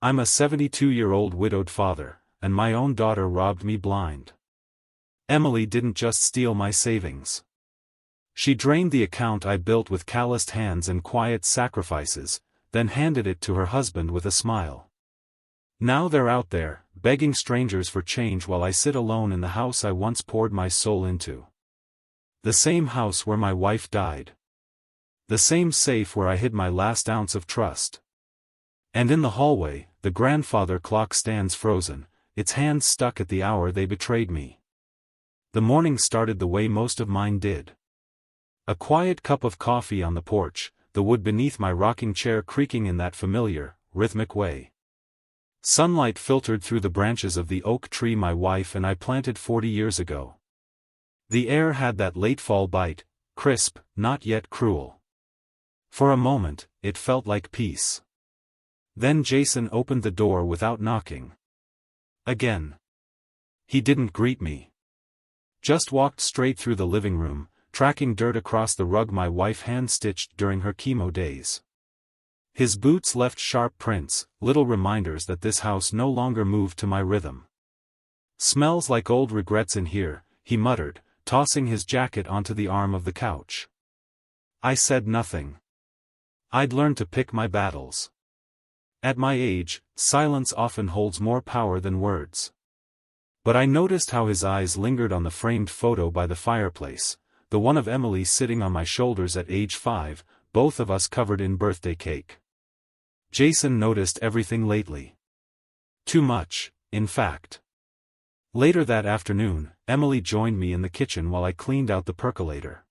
I'm a 72-year-old widowed father, and my own daughter robbed me blind. Emily didn't just steal my savings. She drained the account I built with calloused hands and quiet sacrifices, then handed it to her husband with a smile. Now they're out there, begging strangers for change while I sit alone in the house I once poured my soul into. The same house where my wife died. The same safe where I hid my last ounce of trust. And in the hallway, the grandfather clock stands frozen, its hands stuck at the hour they betrayed me. The morning started the way most of mine did. A quiet cup of coffee on the porch, the wood beneath my rocking chair creaking in that familiar, rhythmic way. Sunlight filtered through the branches of the oak tree my wife and I planted 40 years ago. The air had that late fall bite, crisp, not yet cruel. For a moment, it felt like peace. Then Jason opened the door without knocking. Again. He didn't greet me. Just walked straight through the living room, tracking dirt across the rug my wife hand-stitched during her chemo days. His boots left sharp prints, little reminders that this house no longer moved to my rhythm. "Smells like old regrets in here," he muttered, tossing his jacket onto the arm of the couch. I said nothing. I'd learned to pick my battles. At my age, silence often holds more power than words. But I noticed how his eyes lingered on the framed photo by the fireplace, the one of Emily sitting on my shoulders at age 5, both of us covered in birthday cake. Jason noticed everything lately. Too much, in fact. Later that afternoon, Emily joined me in the kitchen while I cleaned out the percolator.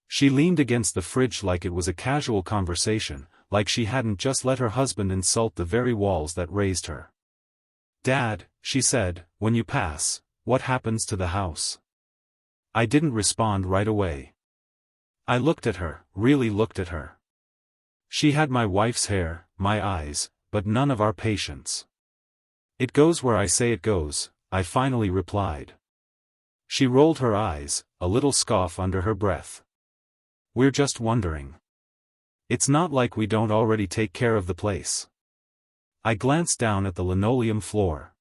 She leaned against the fridge like it was a casual conversation, like she hadn't just let her husband insult the very walls that raised her. "Dad," she said, "when you pass, what happens to the house?" I didn't respond right away. I looked at her, really looked at her. She had my wife's hair, my eyes, but none of our patience. "It goes where I say it goes," I finally replied. She rolled her eyes, a little scoff under her breath. "We're just wondering. It's not like we don't already take care of the place." I glanced down at the linoleum floor.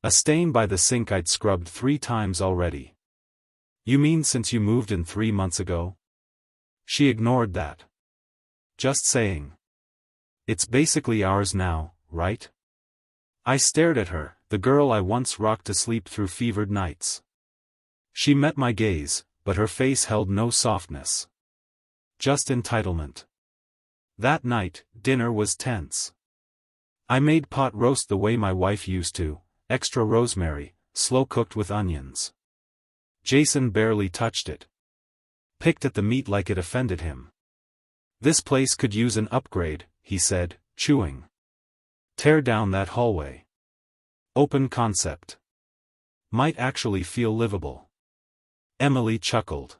A stain by the sink I'd scrubbed 3 times already. "You mean since you moved in 3 months ago?" She ignored that. "Just saying. It's basically ours now, right?" I stared at her, the girl I once rocked to sleep through fevered nights. She met my gaze, but her face held no softness. Just entitlement. That night, dinner was tense. I made pot roast the way my wife used to, extra rosemary, slow-cooked with onions. Jason barely touched it. Picked at the meat like it offended him. "This place could use an upgrade," he said, chewing. "Tear down that hallway. Open concept. Might actually feel livable." Emily chuckled.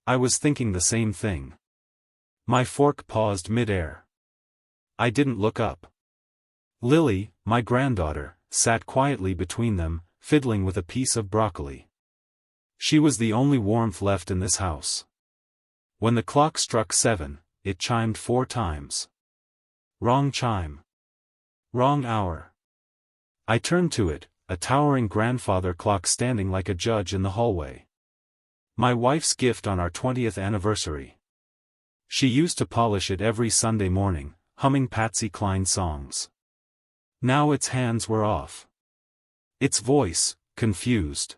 I was thinking the same thing. My fork paused mid-air. I didn't look up. Lily, my granddaughter, sat quietly between them, fiddling with a piece of broccoli. She was the only warmth left in this house. When the clock struck 7, it chimed 4 times. Wrong chime. Wrong hour. I turned to it, a towering grandfather clock standing like a judge in the hallway. My wife's gift on our 20th anniversary. She used to polish it every Sunday morning, humming Patsy Cline songs. Now its hands were off. Its voice, confused.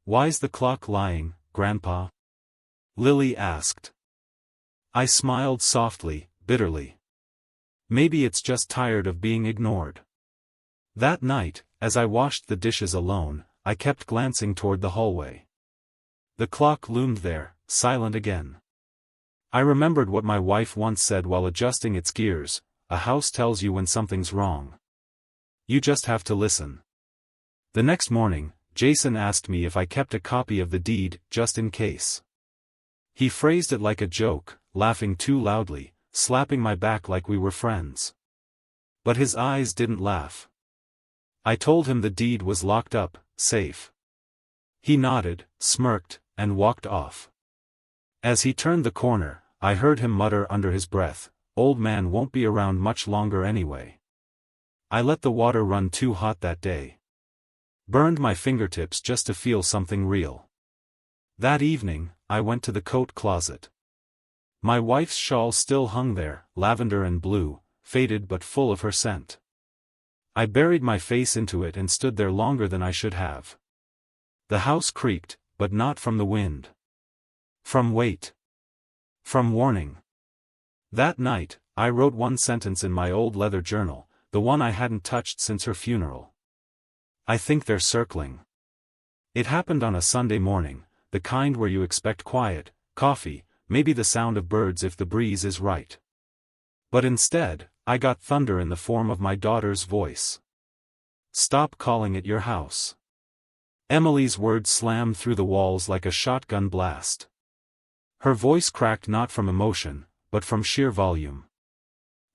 "Why's the clock lying, Grandpa?" Lily asked. I smiled softly, bitterly. Maybe it's just tired of being ignored. That night, as I washed the dishes alone, I kept glancing toward the hallway. The clock loomed there, silent again. I remembered what my wife once said while adjusting its gears: "A house tells you when something's wrong. You just have to listen." The next morning, Jason asked me if I kept a copy of the deed, just in case. He phrased it like a joke, laughing too loudly, slapping my back like we were friends. But his eyes didn't laugh. I told him the deed was locked up, safe. He nodded, smirked, and walked off. As he turned the corner, I heard him mutter under his breath, "Old man won't be around much longer anyway." I let the water run too hot that day. Burned my fingertips just to feel something real. That evening, I went to the coat closet. My wife's shawl still hung there, lavender and blue, faded but full of her scent. I buried my face into it and stood there longer than I should have. The house creaked, but not from the wind. From weight. From warning. That night, I wrote one sentence in my old leather journal, the one I hadn't touched since her funeral. I think they're circling. It happened on a Sunday morning, the kind where you expect quiet, coffee, maybe the sound of birds if the breeze is right. But instead, I got thunder in the form of my daughter's voice. Stop calling it your house. Emily's words slammed through the walls like a shotgun blast. Her voice cracked not from emotion, but from sheer volume.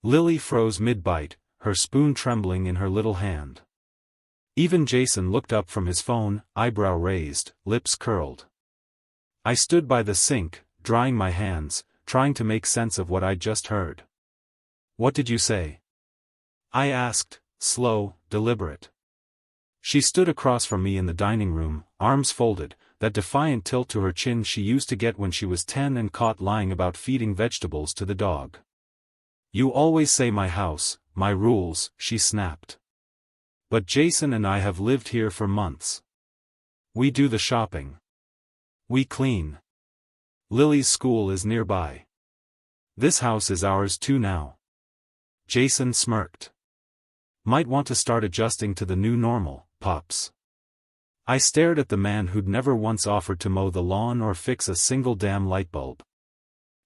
Lily froze mid-bite, her spoon trembling in her little hand. Even Jason looked up from his phone, eyebrow raised, lips curled. I stood by the sink, drying my hands, trying to make sense of what I'd just heard. What did you say? I asked, slow, deliberate. She stood across from me in the dining room, arms folded, that defiant tilt to her chin she used to get when she was 10 and caught lying about feeding vegetables to the dog. You always say my house, my rules, she snapped. But Jason and I have lived here for months. We do the shopping. We clean. Lily's school is nearby. This house is ours too now. Jason smirked. Might want to start adjusting to the new normal, Pops. I stared at the man who'd never once offered to mow the lawn or fix a single damn light bulb.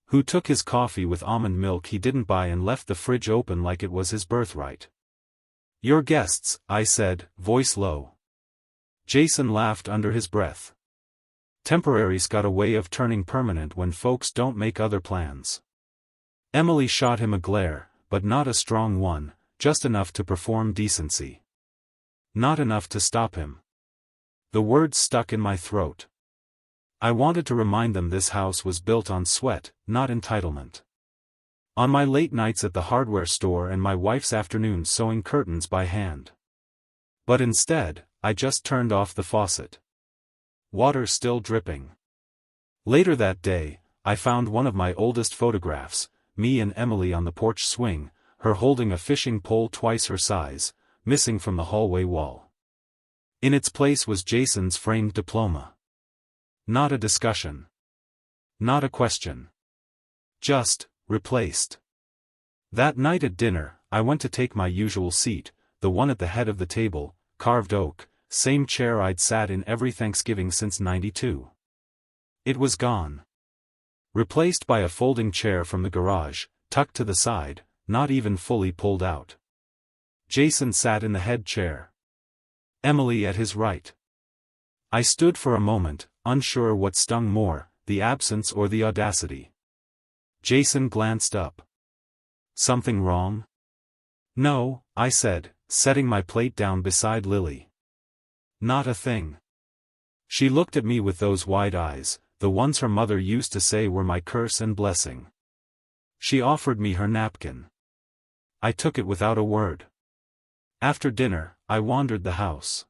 Who took his coffee with almond milk he didn't buy and left the fridge open like it was his birthright. Your guests, I said, voice low. Jason laughed under his breath. Temporary's got a way of turning permanent when folks don't make other plans. Emily shot him a glare, but not a strong one, just enough to perform decency. Not enough to stop him. The words stuck in my throat. I wanted to remind them this house was built on sweat, not entitlement. On my late nights at the hardware store and my wife's afternoons sewing curtains by hand. But instead, I just turned off the faucet. Water still dripping. Later that day, I found one of my oldest photographs, me and Emily on the porch swing, her holding a fishing pole twice her size, missing from the hallway wall. In its place was Jason's framed diploma. Not a discussion. Not a question. Just, replaced. That night at dinner, I went to take my usual seat, the one at the head of the table, carved oak, same chair I'd sat in every Thanksgiving since '92. It was gone. Replaced by a folding chair from the garage, tucked to the side, not even fully pulled out. Jason sat in the head chair. Emily at his right. I stood for a moment, unsure what stung more, the absence or the audacity. Jason glanced up. Something wrong? No, I said, setting my plate down beside Lily. Not a thing. She looked at me with those wide eyes, the ones her mother used to say were my curse and blessing. She offered me her napkin. I took it without a word. After dinner, I wandered the house.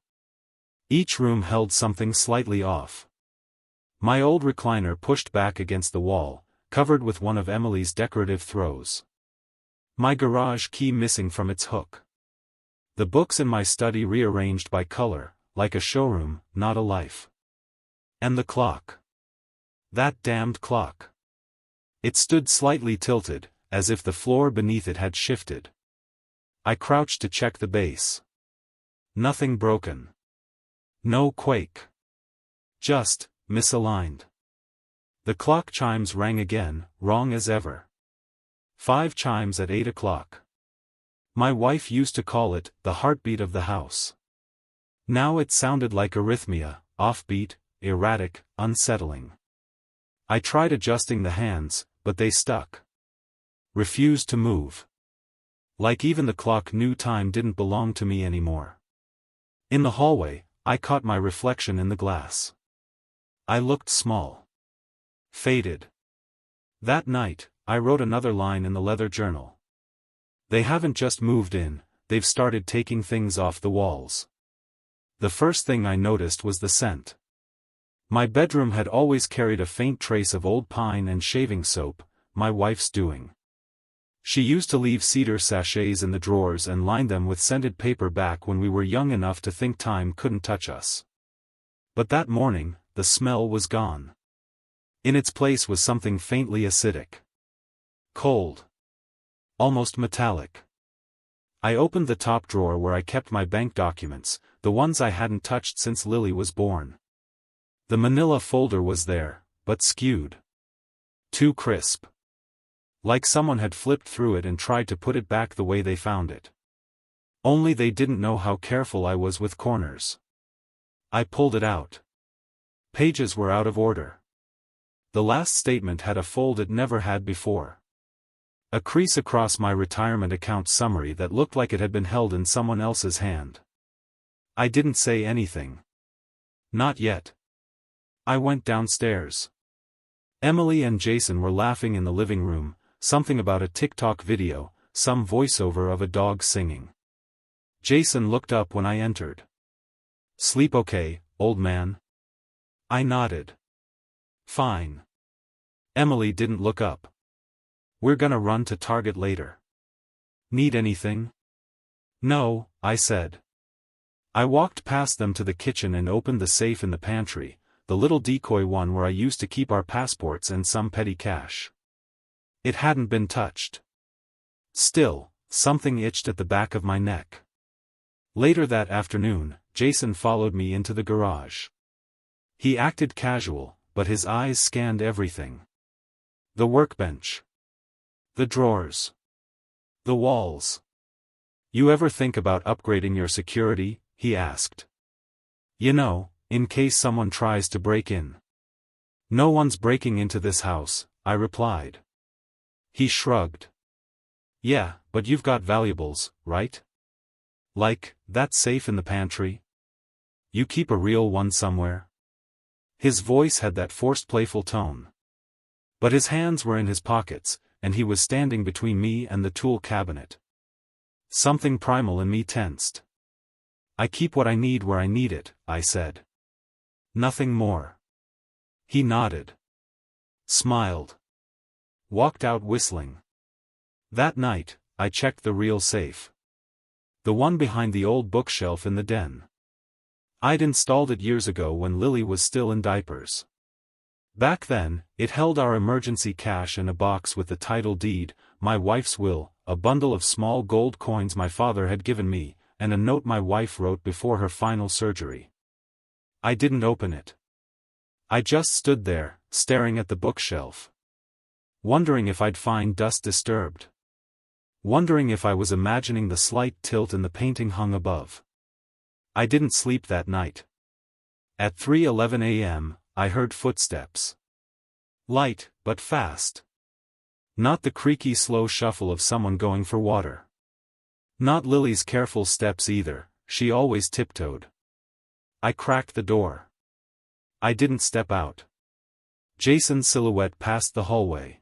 Each room held something slightly off. My old recliner pushed back against the wall, covered with one of Emily's decorative throws. My garage key missing from its hook. The books in my study rearranged by color, like a showroom, not a life. And the clock. That damned clock. It stood slightly tilted, as if the floor beneath it had shifted. I crouched to check the base. Nothing broken. No quake. Just, misaligned. The clock chimes rang again, wrong as ever. 5 chimes at 8 o'clock. My wife used to call it, the heartbeat of the house. Now it sounded like arrhythmia, offbeat, erratic, unsettling. I tried adjusting the hands, but they stuck. Refused to move. Like even the clock knew time didn't belong to me anymore. In the hallway, I caught my reflection in the glass. I looked small. Faded. That night, I wrote another line in the leather journal. They haven't just moved in, they've started taking things off the walls. The first thing I noticed was the scent. My bedroom had always carried a faint trace of old pine and shaving soap, my wife's doing. She used to leave cedar sachets in the drawers and line them with scented paper back when we were young enough to think time couldn't touch us. But that morning, the smell was gone. In its place was something faintly acidic. Cold. Almost metallic. I opened the top drawer where I kept my bank documents, the ones I hadn't touched since Lily was born. The manila folder was there, but skewed. Too crisp. Like someone had flipped through it and tried to put it back the way they found it. Only they didn't know how careful I was with corners. I pulled it out. Pages were out of order. The last statement had a fold it never had before. A crease across my retirement account summary that looked like it had been held in someone else's hand. I didn't say anything. Not yet. I went downstairs. Emily and Jason were laughing in the living room, something about a TikTok video, some voiceover of a dog singing. Jason looked up when I entered. "Sleep okay, old man?" I nodded. "Fine." Emily didn't look up. "We're gonna run to Target later. Need anything?" "No," I said. I walked past them to the kitchen and opened the safe in the pantry, the little decoy one where I used to keep our passports and some petty cash. It hadn't been touched. Still, something itched at the back of my neck. Later that afternoon, Jason followed me into the garage. He acted casual, but his eyes scanned everything. The workbench. The drawers. The walls. "You ever think about upgrading your security?" he asked. "You know, in case someone tries to break in." "No one's breaking into this house," I replied. He shrugged. "Yeah, but you've got valuables, right? Like, that safe in the pantry? You keep a real one somewhere?" His voice had that forced playful tone. But his hands were in his pockets, and he was standing between me and the tool cabinet. Something primal in me tensed. "I keep what I need where I need it," I said. "Nothing more." He nodded. Smiled. Walked out whistling. That night, I checked the real safe. The one behind the old bookshelf in the den. I'd installed it years ago when Lily was still in diapers. Back then, it held our emergency cash and a box with the title deed, my wife's will, a bundle of small gold coins my father had given me, and a note my wife wrote before her final surgery. I didn't open it. I just stood there, staring at the bookshelf. Wondering if I'd find dust disturbed. Wondering if I was imagining the slight tilt in the painting hung above. I didn't sleep that night. At 3:11 a.m., I heard footsteps. Light, but fast. Not the creaky slow shuffle of someone going for water. Not Lily's careful steps either, she always tiptoed. I cracked the door. I didn't step out. Jason's silhouette passed the hallway.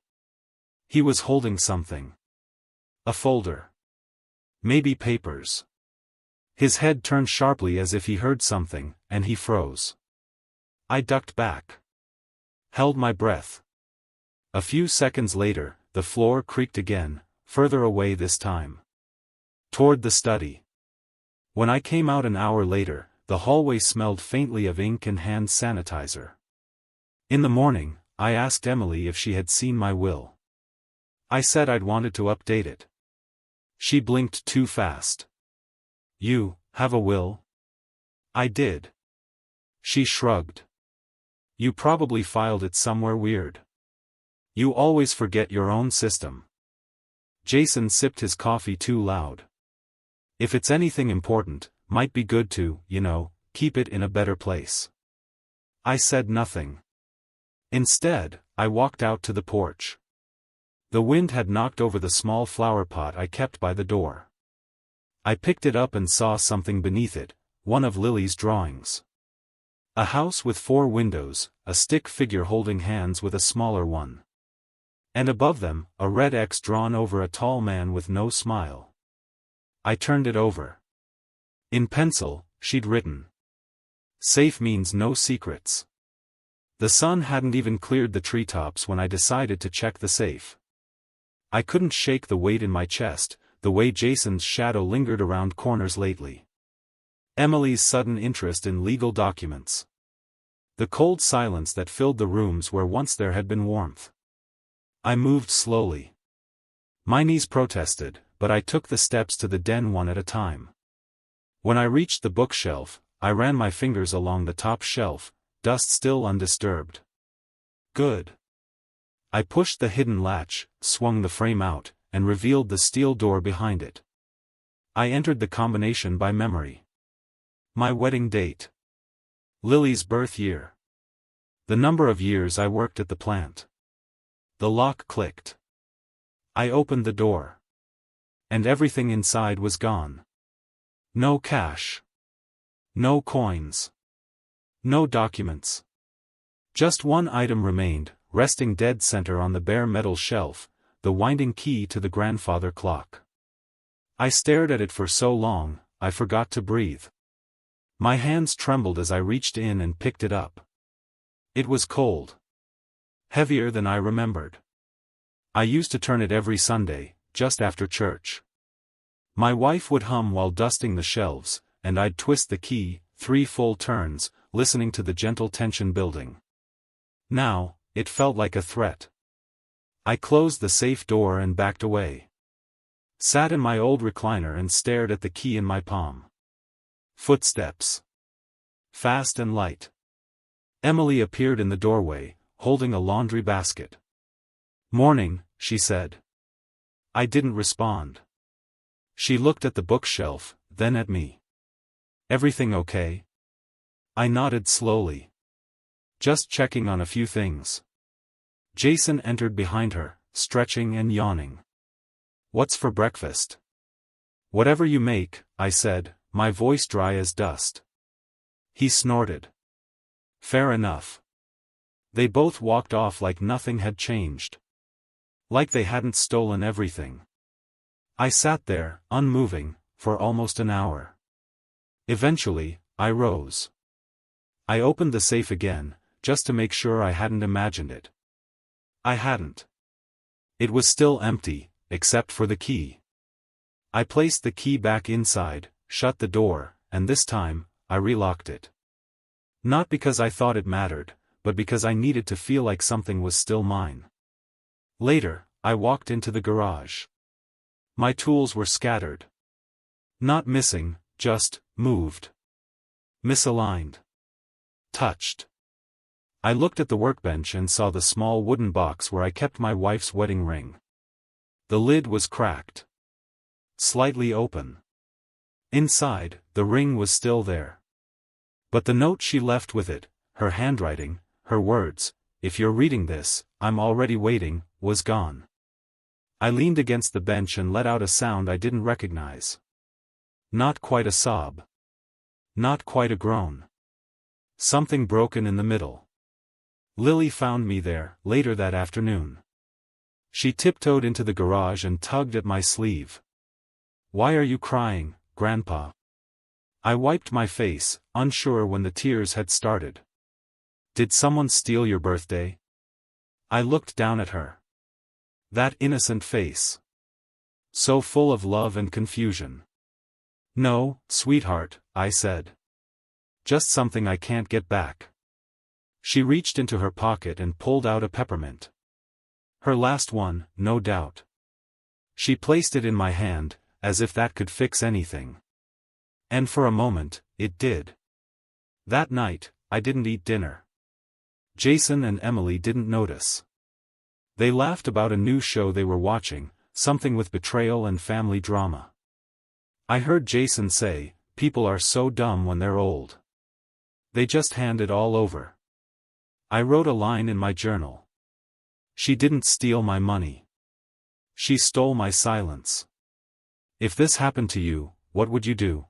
He was holding something. A folder. Maybe papers. His head turned sharply as if he heard something, and he froze. I ducked back. Held my breath. A few seconds later, the floor creaked again, further away this time. Toward the study. When I came out an hour later, the hallway smelled faintly of ink and hand sanitizer. In the morning, I asked Emily if she had seen my will. I said I'd wanted to update it. She blinked too fast. "You have a will?" I did. She shrugged. "You probably filed it somewhere weird. You always forget your own system." Jason sipped his coffee too loud. "If it's anything important, might be good to, keep it in a better place." I said nothing. Instead, I walked out to the porch. The wind had knocked over the small flower pot I kept by the door. I picked it up and saw something beneath it, one of Lily's drawings. A house with 4 windows, a stick figure holding hands with a smaller one. And above them, a red X drawn over a tall man with no smile. I turned it over. In pencil, she'd written, "Safe means no secrets." The sun hadn't even cleared the treetops when I decided to check the safe. I couldn't shake the weight in my chest, the way Jason's shadow lingered around corners lately. Emily's sudden interest in legal documents. The cold silence that filled the rooms where once there had been warmth. I moved slowly. My knees protested, but I took the steps to the den one at a time. When I reached the bookshelf, I ran my fingers along the top shelf, dust still undisturbed. Good. I pushed the hidden latch, swung the frame out, and revealed the steel door behind it. I entered the combination by memory. My wedding date. Lily's birth year. The number of years I worked at the plant. The lock clicked. I opened the door. And everything inside was gone. No cash. No coins. No documents. Just one item remained, resting dead center on the bare metal shelf, the winding key to the grandfather clock. I stared at it for so long, I forgot to breathe. My hands trembled as I reached in and picked it up. It was cold. Heavier than I remembered. I used to turn it every Sunday, just after church. My wife would hum while dusting the shelves, and I'd twist the key, 3 full turns, listening to the gentle tension building. Now, it felt like a threat. I closed the safe door and backed away. Sat in my old recliner and stared at the key in my palm. Footsteps. Fast and light. Emily appeared in the doorway, holding a laundry basket. "Morning," she said. I didn't respond. She looked at the bookshelf, then at me. "Everything okay?" I nodded slowly. "Just checking on a few things." Jason entered behind her, stretching and yawning. "What's for breakfast?" "Whatever you make," I said, my voice dry as dust. He snorted. "Fair enough." They both walked off like nothing had changed. Like they hadn't stolen everything. I sat there, unmoving, for almost an hour. Eventually, I rose. I opened the safe again, just to make sure I hadn't imagined it. I hadn't. It was still empty, except for the key. I placed the key back inside, shut the door, and this time, I relocked it. Not because I thought it mattered, but because I needed to feel like something was still mine. Later, I walked into the garage. My tools were scattered. Not missing, just moved. Misaligned. Touched. I looked at the workbench and saw the small wooden box where I kept my wife's wedding ring. The lid was cracked. Slightly open. Inside, the ring was still there. But the note she left with it, her handwriting, her words, "If you're reading this, I'm already waiting," was gone. I leaned against the bench and let out a sound I didn't recognize. Not quite a sob. Not quite a groan. Something broken in the middle. Lily found me there, later that afternoon. She tiptoed into the garage and tugged at my sleeve. "Why are you crying, Grandpa?" I wiped my face, unsure when the tears had started. "Did someone steal your birthday?" I looked down at her. That innocent face. So full of love and confusion. "No, sweetheart," I said. "Just something I can't get back." She reached into her pocket and pulled out a peppermint. Her last one, no doubt. She placed it in my hand, as if that could fix anything. And for a moment, it did. That night, I didn't eat dinner. Jason and Emily didn't notice. They laughed about a new show they were watching, something with betrayal and family drama. I heard Jason say, "People are so dumb when they're old. They just hand it all over." I wrote a line in my journal. She didn't steal my money. She stole my silence. If this happened to you, what would you do?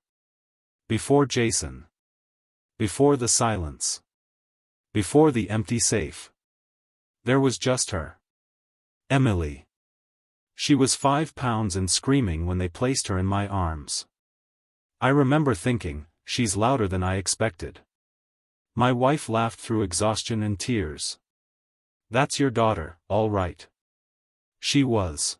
Before Jason. Before the silence. Before the empty safe. There was just her. Emily. She was 5 pounds and screaming when they placed her in my arms. I remember thinking, she's louder than I expected. My wife laughed through exhaustion and tears. That's your daughter, all right. She was.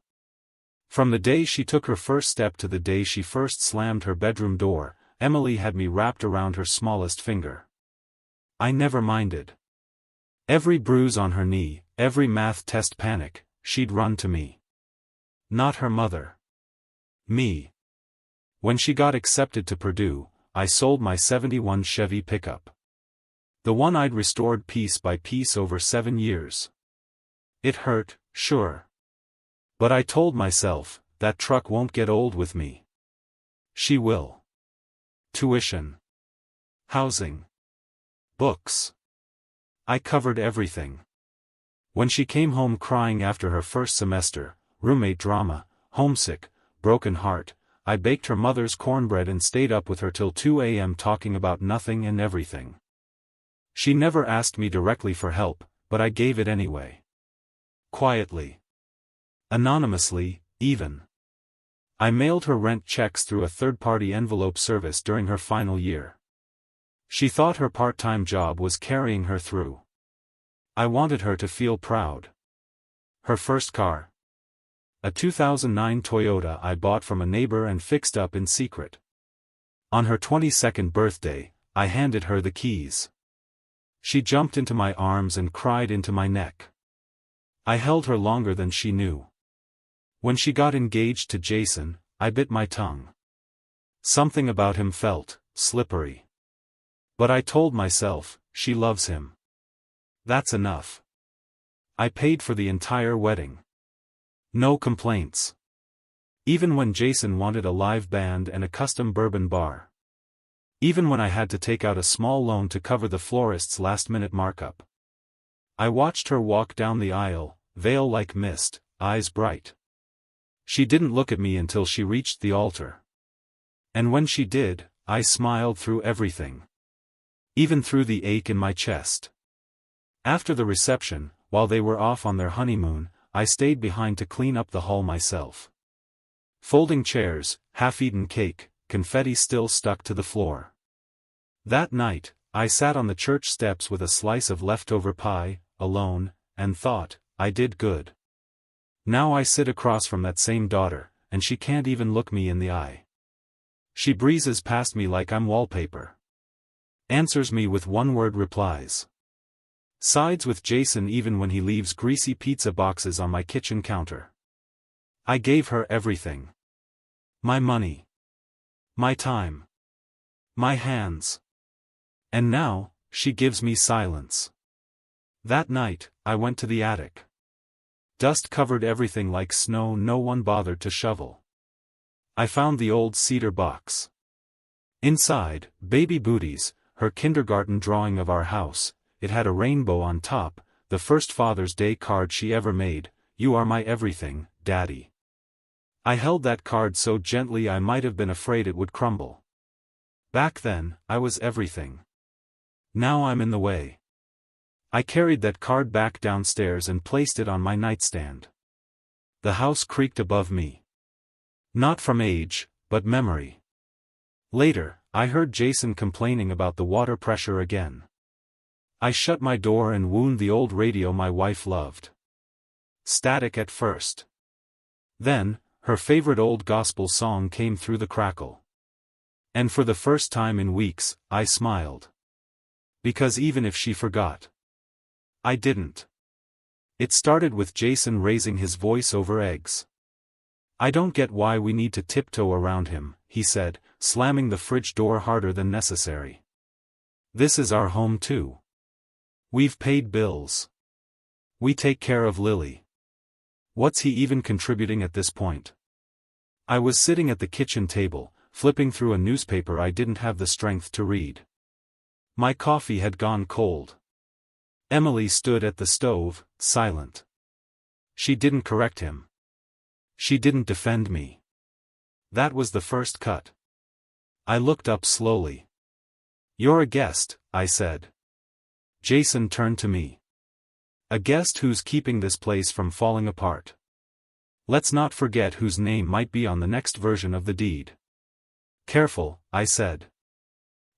From the day she took her first step to the day she first slammed her bedroom door, Emily had me wrapped around her smallest finger. I never minded. Every bruise on her knee, every math test panic, she'd run to me. Not her mother. Me. When she got accepted to Purdue, I sold my '71 Chevy pickup. The one I'd restored piece by piece over 7 years. It hurt, sure. But I told myself, that truck won't get old with me. She will. Tuition. Housing. Books. I covered everything. When she came home crying after her first semester, roommate drama, homesick, broken heart, I baked her mother's cornbread and stayed up with her till 2 a.m. talking about nothing and everything. She never asked me directly for help, but I gave it anyway. Quietly. Anonymously, even. I mailed her rent checks through a third-party envelope service during her final year. She thought her part-time job was carrying her through. I wanted her to feel proud. Her first car? A 2009 Toyota I bought from a neighbor and fixed up in secret. On her 22nd birthday, I handed her the keys. She jumped into my arms and cried into my neck. I held her longer than she knew. When she got engaged to Jason, I bit my tongue. Something about him felt slippery. But I told myself, she loves him. That's enough. I paid for the entire wedding. No complaints. Even when Jason wanted a live band and a custom bourbon bar. Even when I had to take out a small loan to cover the florist's last-minute markup. I watched her walk down the aisle, veil like mist, eyes bright. She didn't look at me until she reached the altar. And when she did, I smiled through everything. Even through the ache in my chest. After the reception, while they were off on their honeymoon, I stayed behind to clean up the hall myself. Folding chairs, half-eaten cake, confetti still stuck to the floor. That night, I sat on the church steps with a slice of leftover pie, alone, and thought, I did good. Now I sit across from that same daughter, and she can't even look me in the eye. She breezes past me like I'm wallpaper. Answers me with one-word replies. Sides with Jason even when he leaves greasy pizza boxes on my kitchen counter. I gave her everything. My money. My time. My hands. And now, she gives me silence. That night, I went to the attic. Dust covered everything like snow no one bothered to shovel. I found the old cedar box. Inside, baby booties, her kindergarten drawing of our house, it had a rainbow on top, the first Father's Day card she ever made, "You are my everything, Daddy." I held that card so gently I might have been afraid it would crumble. Back then, I was everything. Now I'm in the way. I carried that card back downstairs and placed it on my nightstand. The house creaked above me. Not from age, but memory. Later, I heard Jason complaining about the water pressure again. I shut my door and wound the old radio my wife loved. Static at first. Then, her favorite old gospel song came through the crackle. And for the first time in weeks, I smiled. Because even if she forgot, I didn't. It started with Jason raising his voice over eggs. "I don't get why we need to tiptoe around him," he said, slamming the fridge door harder than necessary. "This is our home too. We've paid bills. We take care of Lily. What's he even contributing at this point?" I was sitting at the kitchen table, flipping through a newspaper I didn't have the strength to read. My coffee had gone cold. Emily stood at the stove, silent. She didn't correct him. She didn't defend me. That was the first cut. I looked up slowly. "You're a guest," I said. Jason turned to me. "A guest who's keeping this place from falling apart." Let's not forget whose name might be on the next version of the deed. Careful, I said.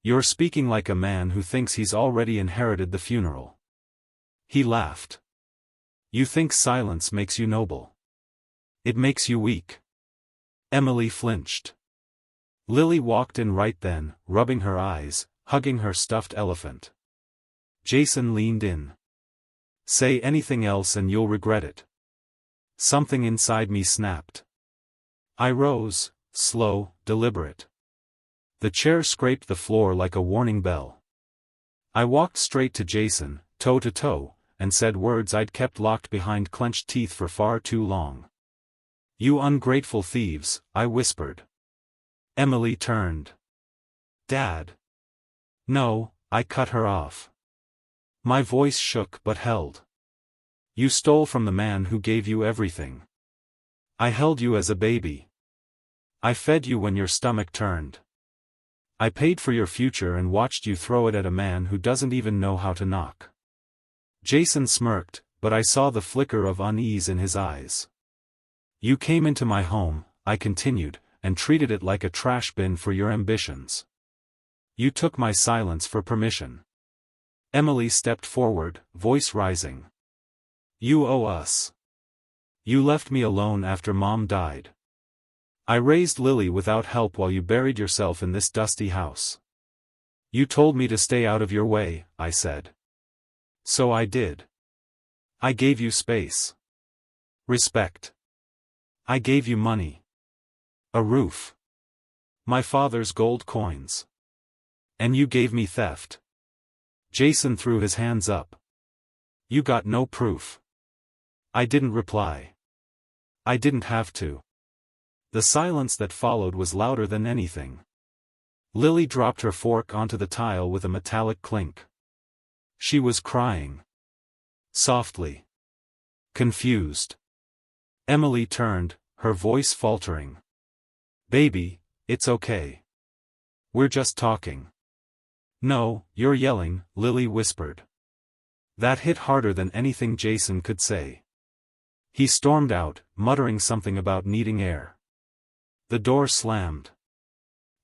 You're speaking like a man who thinks he's already inherited the funeral. He laughed. You think silence makes you noble. It makes you weak. Emily flinched. Lily walked in right then, rubbing her eyes, hugging her stuffed elephant. Jason leaned in. Say anything else and you'll regret it. Something inside me snapped. I rose, slow, deliberate. The chair scraped the floor like a warning bell. I walked straight to Jason, toe to toe, and said words I'd kept locked behind clenched teeth for far too long. You ungrateful thieves, I whispered. Emily turned. Dad. No, I cut her off. My voice shook but held. You stole from the man who gave you everything. I held you as a baby. I fed you when your stomach turned. I paid for your future and watched you throw it at a man who doesn't even know how to knock. Jason smirked, but I saw the flicker of unease in his eyes. You came into my home, I continued, and treated it like a trash bin for your ambitions. You took my silence for permission. Emily stepped forward, voice rising. You owe us. You left me alone after Mom died. I raised Lily without help while you buried yourself in this dusty house. You told me to stay out of your way, I said. So I did. I gave you space. Respect. I gave you money. A roof. My father's gold coins. And you gave me theft. Jason threw his hands up. You got no proof. I didn't reply. I didn't have to. The silence that followed was louder than anything. Lily dropped her fork onto the tile with a metallic clink. She was crying. Softly. Confused. Emily turned, her voice faltering. Baby, it's okay. We're just talking. No, you're yelling, Lily whispered. That hit harder than anything Jason could say. He stormed out, muttering something about needing air. The door slammed.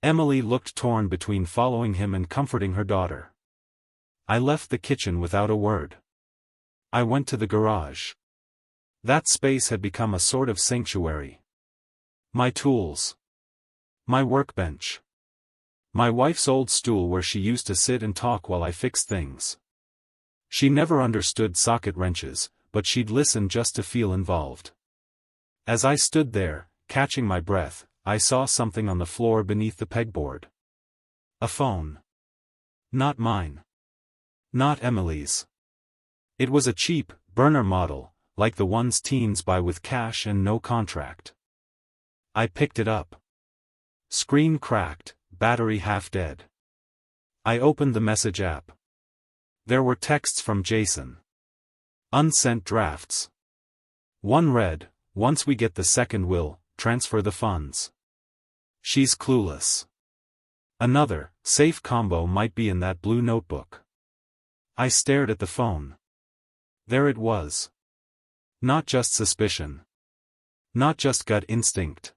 Emily looked torn between following him and comforting her daughter. I left the kitchen without a word. I went to the garage. That space had become a sort of sanctuary. My tools. My workbench. My wife's old stool where she used to sit and talk while I fixed things. She never understood socket wrenches, but she'd listen just to feel involved. As I stood there, catching my breath, I saw something on the floor beneath the pegboard. A phone. Not mine. Not Emily's. It was a cheap, burner model, like the ones teens buy with cash and no contract. I picked it up. Screen cracked, battery half dead. I opened the message app. There were texts from Jason. Unsent drafts. One read, once we get the second will, transfer the funds. She's clueless. Another, safe combo might be in that blue notebook. I stared at the phone. There it was. Not just suspicion. Not just gut instinct.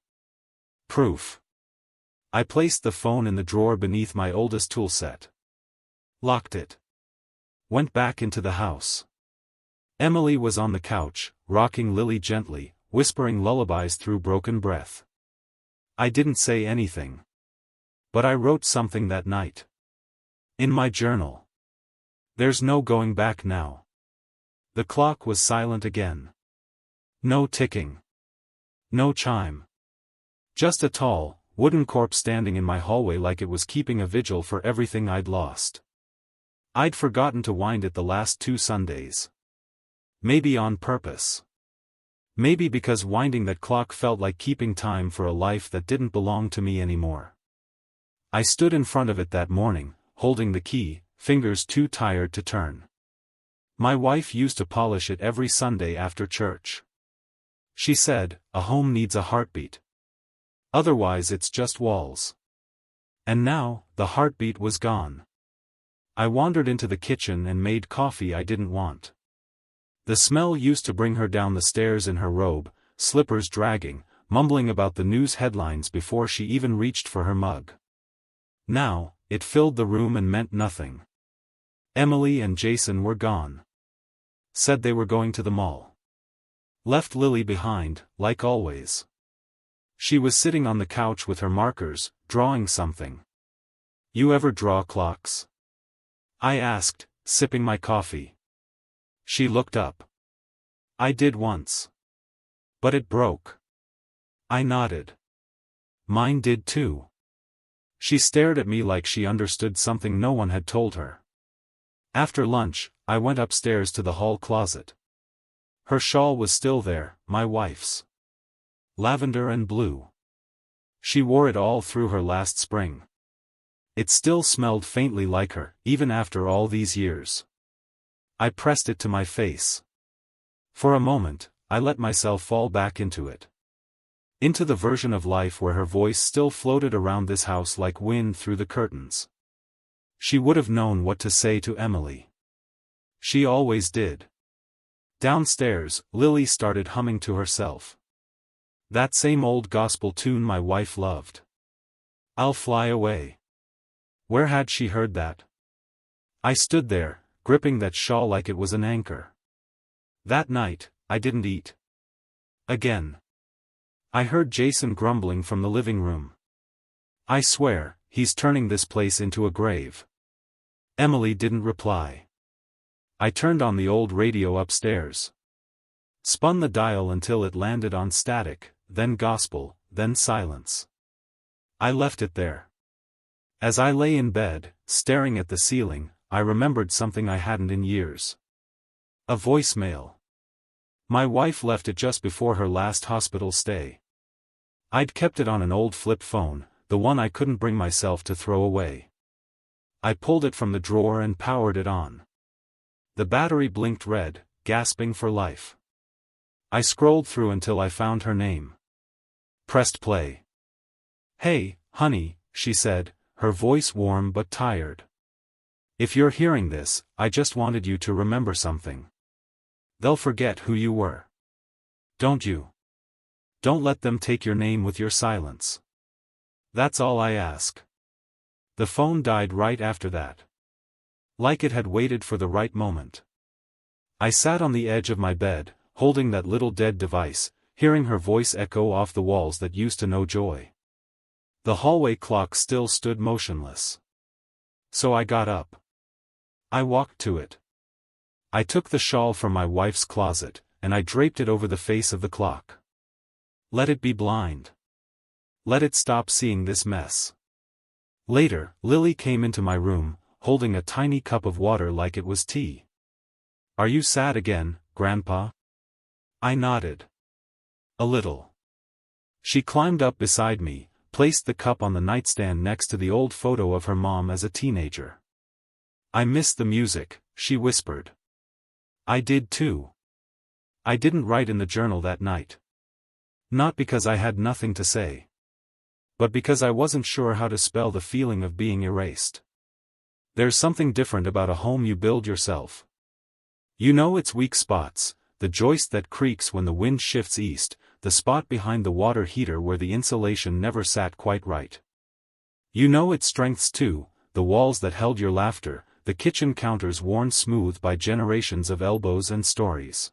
Proof. I placed the phone in the drawer beneath my oldest tool set. Locked it. Went back into the house. Emily was on the couch, rocking Lily gently, whispering lullabies through broken breath. I didn't say anything. But I wrote something that night. In my journal. There's no going back now. The clock was silent again. No ticking. No chime. Just a tall, wooden corpse standing in my hallway like it was keeping a vigil for everything I'd lost. I'd forgotten to wind it the last 2 Sundays. Maybe on purpose. Maybe because winding that clock felt like keeping time for a life that didn't belong to me anymore. I stood in front of it that morning, holding the key, fingers too tired to turn. My wife used to polish it every Sunday after church. She said, a home needs a heartbeat. Otherwise it's just walls. And now, the heartbeat was gone. I wandered into the kitchen and made coffee I didn't want. The smell used to bring her down the stairs in her robe, slippers dragging, mumbling about the news headlines before she even reached for her mug. Now, it filled the room and meant nothing. Emily and Jason were gone. Said they were going to the mall. Left Lily behind, like always. She was sitting on the couch with her markers, drawing something. "You ever draw clocks?" I asked, sipping my coffee. She looked up. "I did once. But it broke." I nodded. "Mine did too." She stared at me like she understood something no one had told her. After lunch, I went upstairs to the hall closet. Her shawl was still there, my wife's. Lavender and blue. She wore it all through her last spring. It still smelled faintly like her, even after all these years. I pressed it to my face. For a moment, I let myself fall back into it. Into the version of life where her voice still floated around this house like wind through the curtains. She would have known what to say to Emily. She always did. Downstairs, Lily started humming to herself. That same old gospel tune my wife loved. "I'll Fly Away." Where had she heard that? I stood there, gripping that shawl like it was an anchor. That night, I didn't eat. Again. I heard Jason grumbling from the living room. "I swear, he's turning this place into a grave." Emily didn't reply. I turned on the old radio upstairs. Spun the dial until it landed on static, then gospel, then silence. I left it there. As I lay in bed, staring at the ceiling, I remembered something I hadn't in years. A voicemail. My wife left it just before her last hospital stay. I'd kept it on an old flip phone, the one I couldn't bring myself to throw away. I pulled it from the drawer and powered it on. The battery blinked red, gasping for life. I scrolled through until I found her name. Pressed play. "Hey, honey," she said, her voice warm but tired. "If you're hearing this, I just wanted you to remember something. They'll forget who you were. Don't you? Don't let them take your name with your silence. That's all I ask." The phone died right after that. Like it had waited for the right moment. I sat on the edge of my bed, holding that little dead device, hearing her voice echo off the walls that used to know joy. The hallway clock still stood motionless. So I got up. I walked to it. I took the shawl from my wife's closet, and I draped it over the face of the clock. Let it be blind. Let it stop seeing this mess. Later, Lily came into my room, holding a tiny cup of water like it was tea. "Are you sad again, Grandpa?" I nodded. "A little." She climbed up beside me, placed the cup on the nightstand next to the old photo of her mom as a teenager. "I miss the music," she whispered. I did too. I didn't write in the journal that night. Not because I had nothing to say. But because I wasn't sure how to spell the feeling of being erased. There's something different about a home you build yourself. You know its weak spots, the joist that creaks when the wind shifts east, the spot behind the water heater where the insulation never sat quite right. You know its strengths too, the walls that held your laughter, the kitchen counters worn smooth by generations of elbows and stories.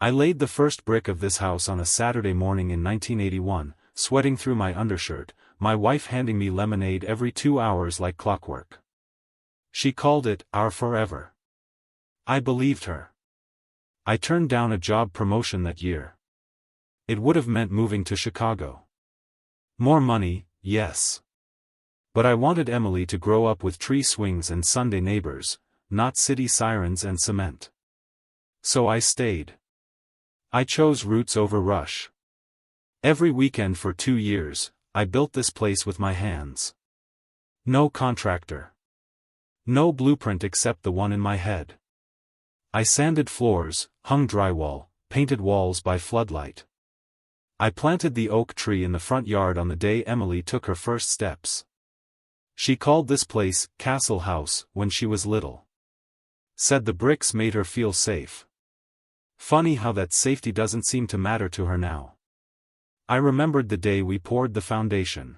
I laid the first brick of this house on a Saturday morning in 1981, sweating through my undershirt, my wife handing me lemonade every 2 hours like clockwork. She called it our forever. I believed her. I turned down a job promotion that year. It would have meant moving to Chicago. More money, yes. But I wanted Emily to grow up with tree swings and Sunday neighbors, not city sirens and cement. So I stayed. I chose roots over rush. Every weekend for 2 years, I built this place with my hands. No contractor. No blueprint except the one in my head. I sanded floors, hung drywall, painted walls by floodlight. I planted the oak tree in the front yard on the day Emily took her first steps. She called this place Castle House when she was little. Said the bricks made her feel safe. Funny how that safety doesn't seem to matter to her now. I remembered the day we poured the foundation.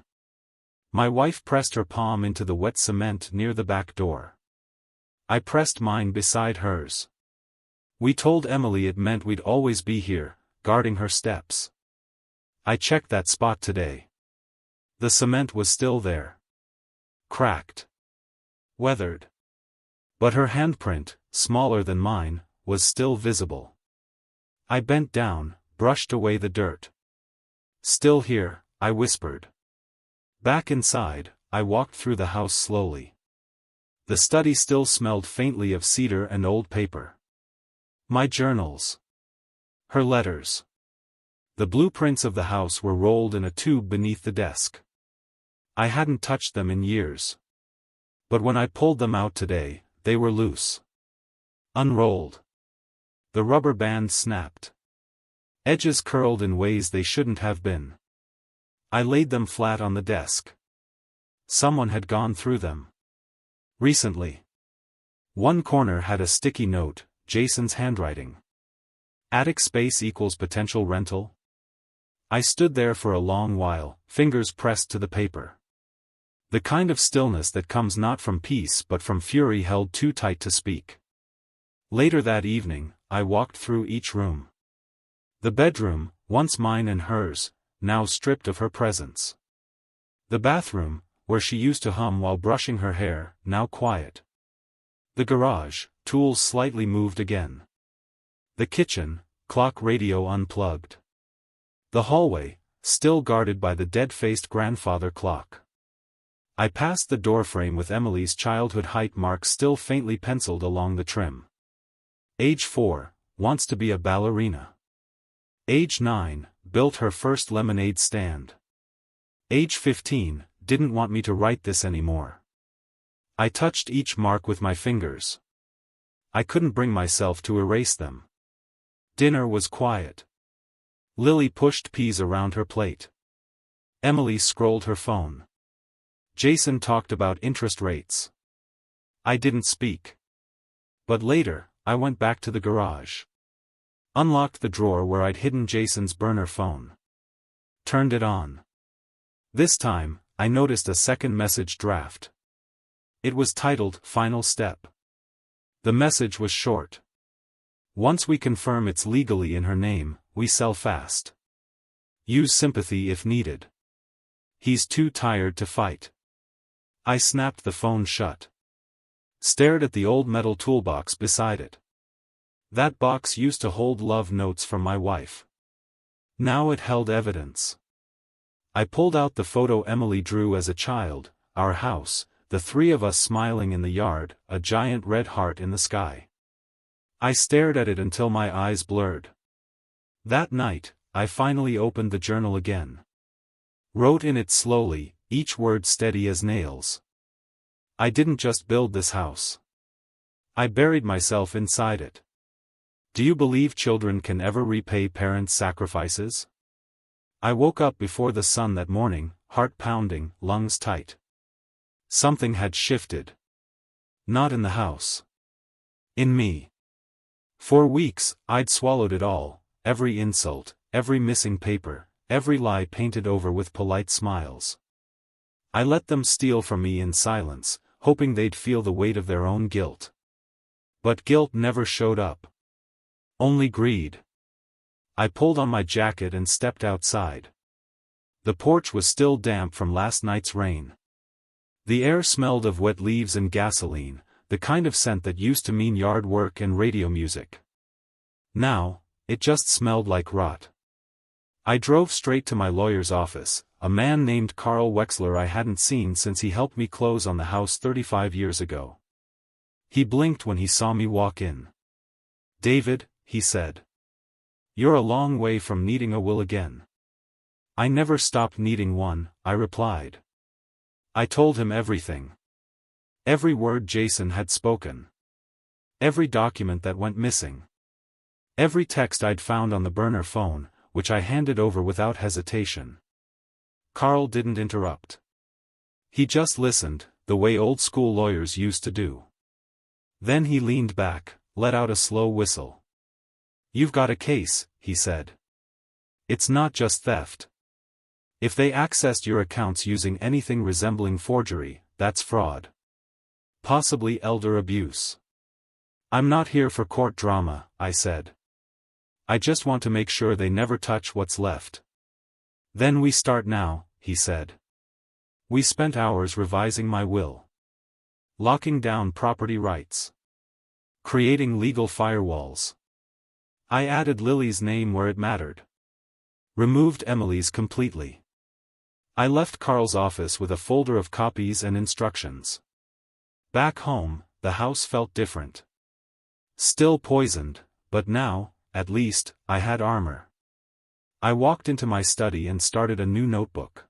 My wife pressed her palm into the wet cement near the back door. I pressed mine beside hers. We told Emily it meant we'd always be here, guarding her steps. I checked that spot today. The cement was still there. Cracked. Weathered. But her handprint, smaller than mine, was still visible. I bent down, brushed away the dirt. "Still here," I whispered. Back inside, I walked through the house slowly. The study still smelled faintly of cedar and old paper. My journals. Her letters. The blueprints of the house were rolled in a tube beneath the desk. I hadn't touched them in years. But when I pulled them out today, they were loose. Unrolled. The rubber band snapped. Edges curled in ways they shouldn't have been. I laid them flat on the desk. Someone had gone through them. Recently. One corner had a sticky note, Jason's handwriting. Attic space equals potential rental? I stood there for a long while, fingers pressed to the paper. The kind of stillness that comes not from peace but from fury held too tight to speak. Later that evening, I walked through each room. The bedroom, once mine and hers, now stripped of her presence. The bathroom, where she used to hum while brushing her hair, now quiet. The garage, tools slightly moved again. The kitchen, clock radio unplugged. The hallway, still guarded by the dead-faced grandfather clock. I passed the doorframe with Emily's childhood height marks still faintly penciled along the trim. Age 4, wants to be a ballerina. Age 9, built her first lemonade stand. Age 15, didn't want me to write this anymore. I touched each mark with my fingers. I couldn't bring myself to erase them. Dinner was quiet. Lily pushed peas around her plate. Emily scrolled her phone. Jason talked about interest rates. I didn't speak. But later, I went back to the garage. Unlocked the drawer where I'd hidden Jason's burner phone. Turned it on. This time, I noticed a second message draft. It was titled, "Final Step." The message was short. "Once we confirm it's legally in her name, we sell fast. Use sympathy if needed. He's too tired to fight." I snapped the phone shut. Stared at the old metal toolbox beside it. That box used to hold love notes from my wife. Now it held evidence. I pulled out the photo Emily drew as a child, our house, the three of us smiling in the yard, a giant red heart in the sky. I stared at it until my eyes blurred. That night, I finally opened the journal again. Wrote in it slowly, each word steady as nails. I didn't just build this house. I buried myself inside it. Do you believe children can ever repay parents' sacrifices? I woke up before the sun that morning, heart pounding, lungs tight. Something had shifted. Not in the house. In me. For weeks, I'd swallowed it all, every insult, every missing paper, every lie painted over with polite smiles. I let them steal from me in silence, hoping they'd feel the weight of their own guilt. But guilt never showed up. Only greed. I pulled on my jacket and stepped outside. The porch was still damp from last night's rain. The air smelled of wet leaves and gasoline, the kind of scent that used to mean yard work and radio music. Now, it just smelled like rot. I drove straight to my lawyer's office, a man named Carl Wexler I hadn't seen since he helped me close on the house 35 years ago. He blinked when he saw me walk in. "David," he said. "You're a long way from needing a will again." "I never stopped needing one," I replied. I told him everything. Every word Jason had spoken. Every document that went missing. Every text I'd found on the burner phone, which I handed over without hesitation. Carl didn't interrupt. He just listened, the way old-school lawyers used to do. Then he leaned back, let out a slow whistle. You've got a case, he said. It's not just theft. If they accessed your accounts using anything resembling forgery, that's fraud. Possibly elder abuse. I'm not here for court drama, I said. I just want to make sure they never touch what's left. Then we start now, he said. We spent hours revising my will. Locking down property rights. Creating legal firewalls. I added Lily's name where it mattered. Removed Emily's completely. I left Carl's office with a folder of copies and instructions. Back home, the house felt different. Still poisoned, but now, at least, I had armor. I walked into my study and started a new notebook.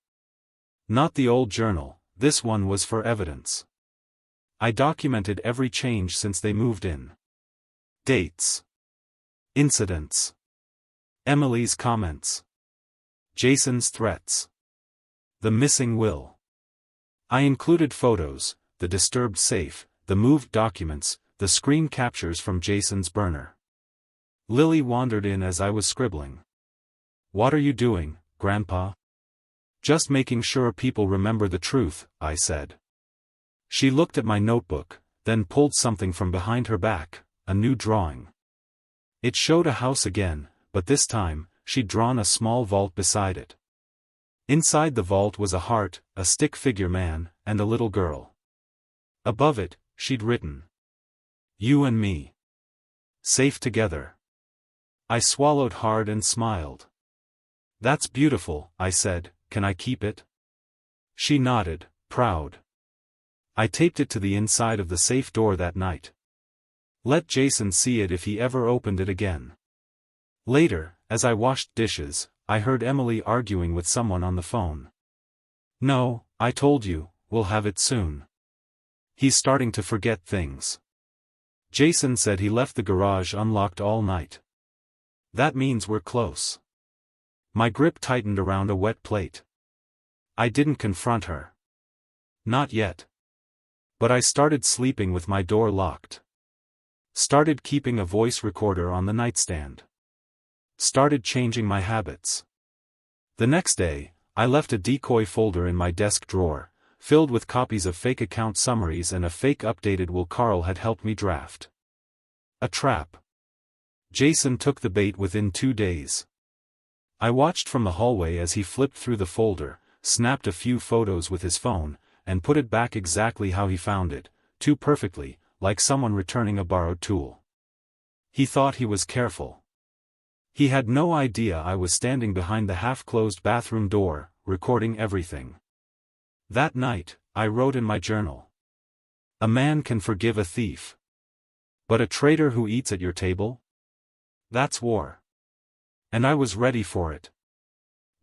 Not the old journal, this one was for evidence. I documented every change since they moved in. Dates. Incidents. Emily's comments. Jason's threats. The missing will. I included photos, the disturbed safe, the moved documents, the screen captures from Jason's burner. Lily wandered in as I was scribbling. What are you doing, Grandpa? Just making sure people remember the truth, I said. She looked at my notebook, then pulled something from behind her back, a new drawing. It showed a house again, but this time, she'd drawn a small vault beside it. Inside the vault was a heart, a stick figure man, and a little girl. Above it, she'd written, "You and me. Safe together." I swallowed hard and smiled. That's beautiful, I said, can I keep it? She nodded, proud. I taped it to the inside of the safe door that night. Let Jason see it if he ever opened it again. Later, as I washed dishes, I heard Emily arguing with someone on the phone. No, I told you, we'll have it soon. He's starting to forget things. Jason said he left the garage unlocked all night. That means we're close. My grip tightened around a wet plate. I didn't confront her. Not yet. But I started sleeping with my door locked. Started keeping a voice recorder on the nightstand. Started changing my habits. The next day, I left a decoy folder in my desk drawer, filled with copies of fake account summaries and a fake updated will Carl had helped me draft. A trap. Jason took the bait within 2 days. I watched from the hallway as he flipped through the folder, snapped a few photos with his phone, and put it back exactly how he found it, too perfectly, like someone returning a borrowed tool. He thought he was careful. He had no idea I was standing behind the half-closed bathroom door, recording everything. That night, I wrote in my journal. A man can forgive a thief. But a traitor who eats at your table? That's war. And I was ready for it.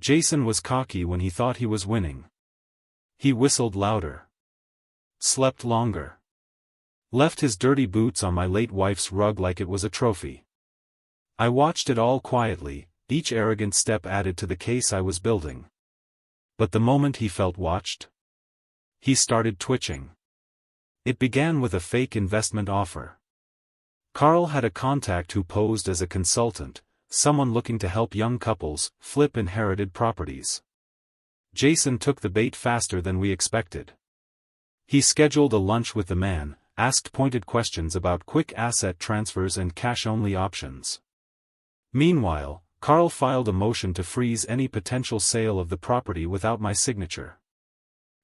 Jason was cocky when he thought he was winning. He whistled louder. Slept longer. Left his dirty boots on my late wife's rug like it was a trophy. I watched it all quietly, each arrogant step added to the case I was building. But the moment he felt watched, he started twitching. It began with a fake investment offer. Carl had a contact who posed as a consultant, someone looking to help young couples flip inherited properties. Jason took the bait faster than we expected. He scheduled a lunch with the man, asked pointed questions about quick asset transfers and cash-only options. Meanwhile, Carl filed a motion to freeze any potential sale of the property without my signature.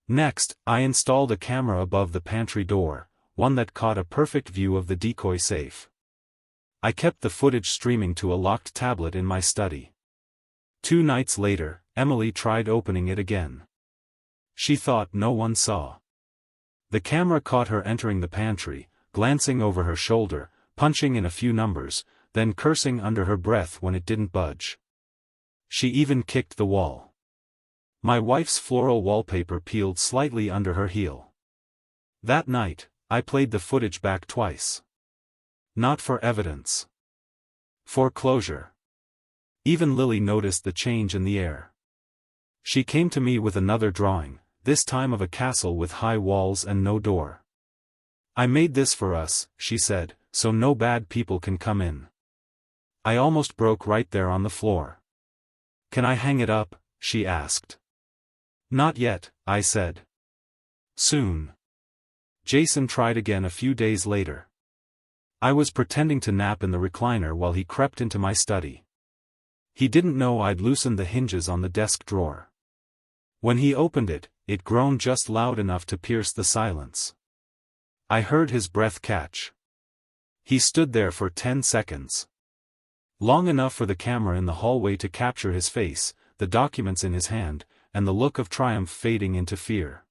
Next, I installed a camera above the pantry door, one that caught a perfect view of the decoy safe. I kept the footage streaming to a locked tablet in my study. 2 nights later, Emily tried opening it again. She thought no one saw. The camera caught her entering the pantry, glancing over her shoulder, punching in a few numbers, then cursing under her breath when it didn't budge. She even kicked the wall. My wife's floral wallpaper peeled slightly under her heel. That night, I played the footage back twice. Not for evidence. For closure. Even Lily noticed the change in the air. She came to me with another drawing, this time of a castle with high walls and no door. I made this for us, she said, so no bad people can come in. I almost broke right there on the floor. "Can I hang it up?" she asked. "Not yet," I said. "Soon." Jason tried again a few days later. I was pretending to nap in the recliner while he crept into my study. He didn't know I'd loosened the hinges on the desk drawer. When he opened it, it groaned just loud enough to pierce the silence. I heard his breath catch. He stood there for 10 seconds. Long enough for the camera in the hallway to capture his face, the documents in his hand, and the look of triumph fading into fear.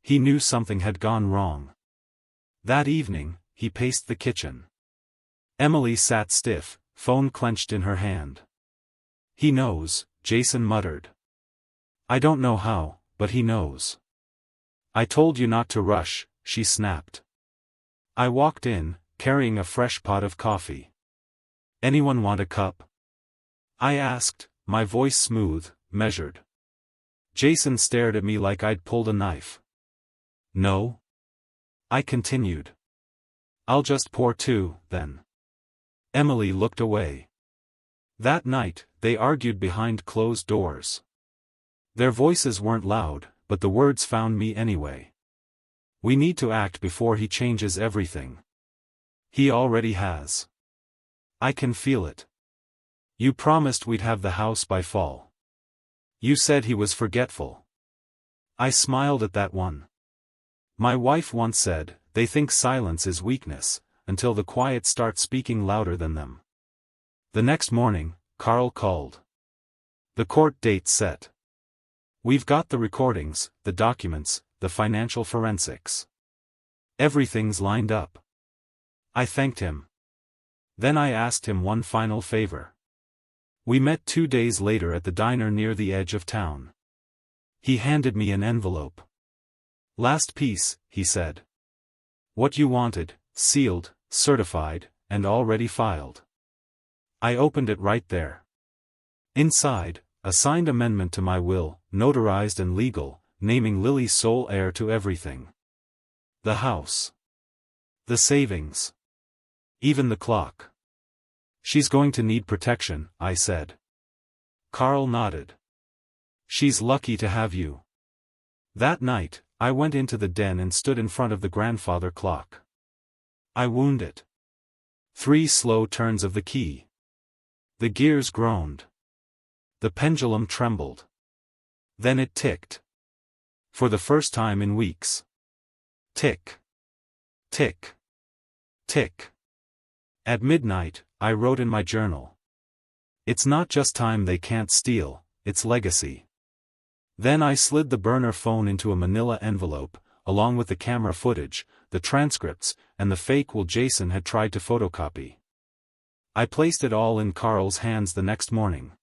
He knew something had gone wrong. That evening, he paced the kitchen. Emily sat stiff, phone clenched in her hand. "He knows," Jason muttered. "I don't know how, but he knows." "I told you not to rush," she snapped. I walked in, carrying a fresh pot of coffee. "Anyone want a cup?" I asked, my voice smooth, measured. Jason stared at me like I'd pulled a knife. "No?" I continued. "I'll just pour two, then." Emily looked away. That night, they argued behind closed doors. Their voices weren't loud, but the words found me anyway. "We need to act before he changes everything. He already has. I can feel it. You promised we'd have the house by fall. You said he was forgetful." I smiled at that one. My wife once said, they think silence is weakness, until the quiet starts speaking louder than them. The next morning, Carl called. The court date set. "We've got the recordings, the documents, the financial forensics. Everything's lined up." I thanked him. Then I asked him one final favor. We met 2 days later at the diner near the edge of town. He handed me an envelope. "Last piece," he said. "What you wanted, sealed, certified, and already filed." I opened it right there. Inside, a signed amendment to my will, notarized and legal, naming Lily sole heir to everything. The house. The savings. Even the clock. "She's going to need protection," I said. Carl nodded. "She's lucky to have you." That night, I went into the den and stood in front of the grandfather clock. I wound it. 3 slow turns of the key. The gears groaned. The pendulum trembled. Then it ticked. For the first time in weeks. Tick. Tick. Tick. At midnight, I wrote in my journal. "It's not just time they can't steal, it's legacy." Then I slid the burner phone into a manila envelope, along with the camera footage, the transcripts, and the fake will Jason had tried to photocopy. I placed it all in Carl's hands the next morning.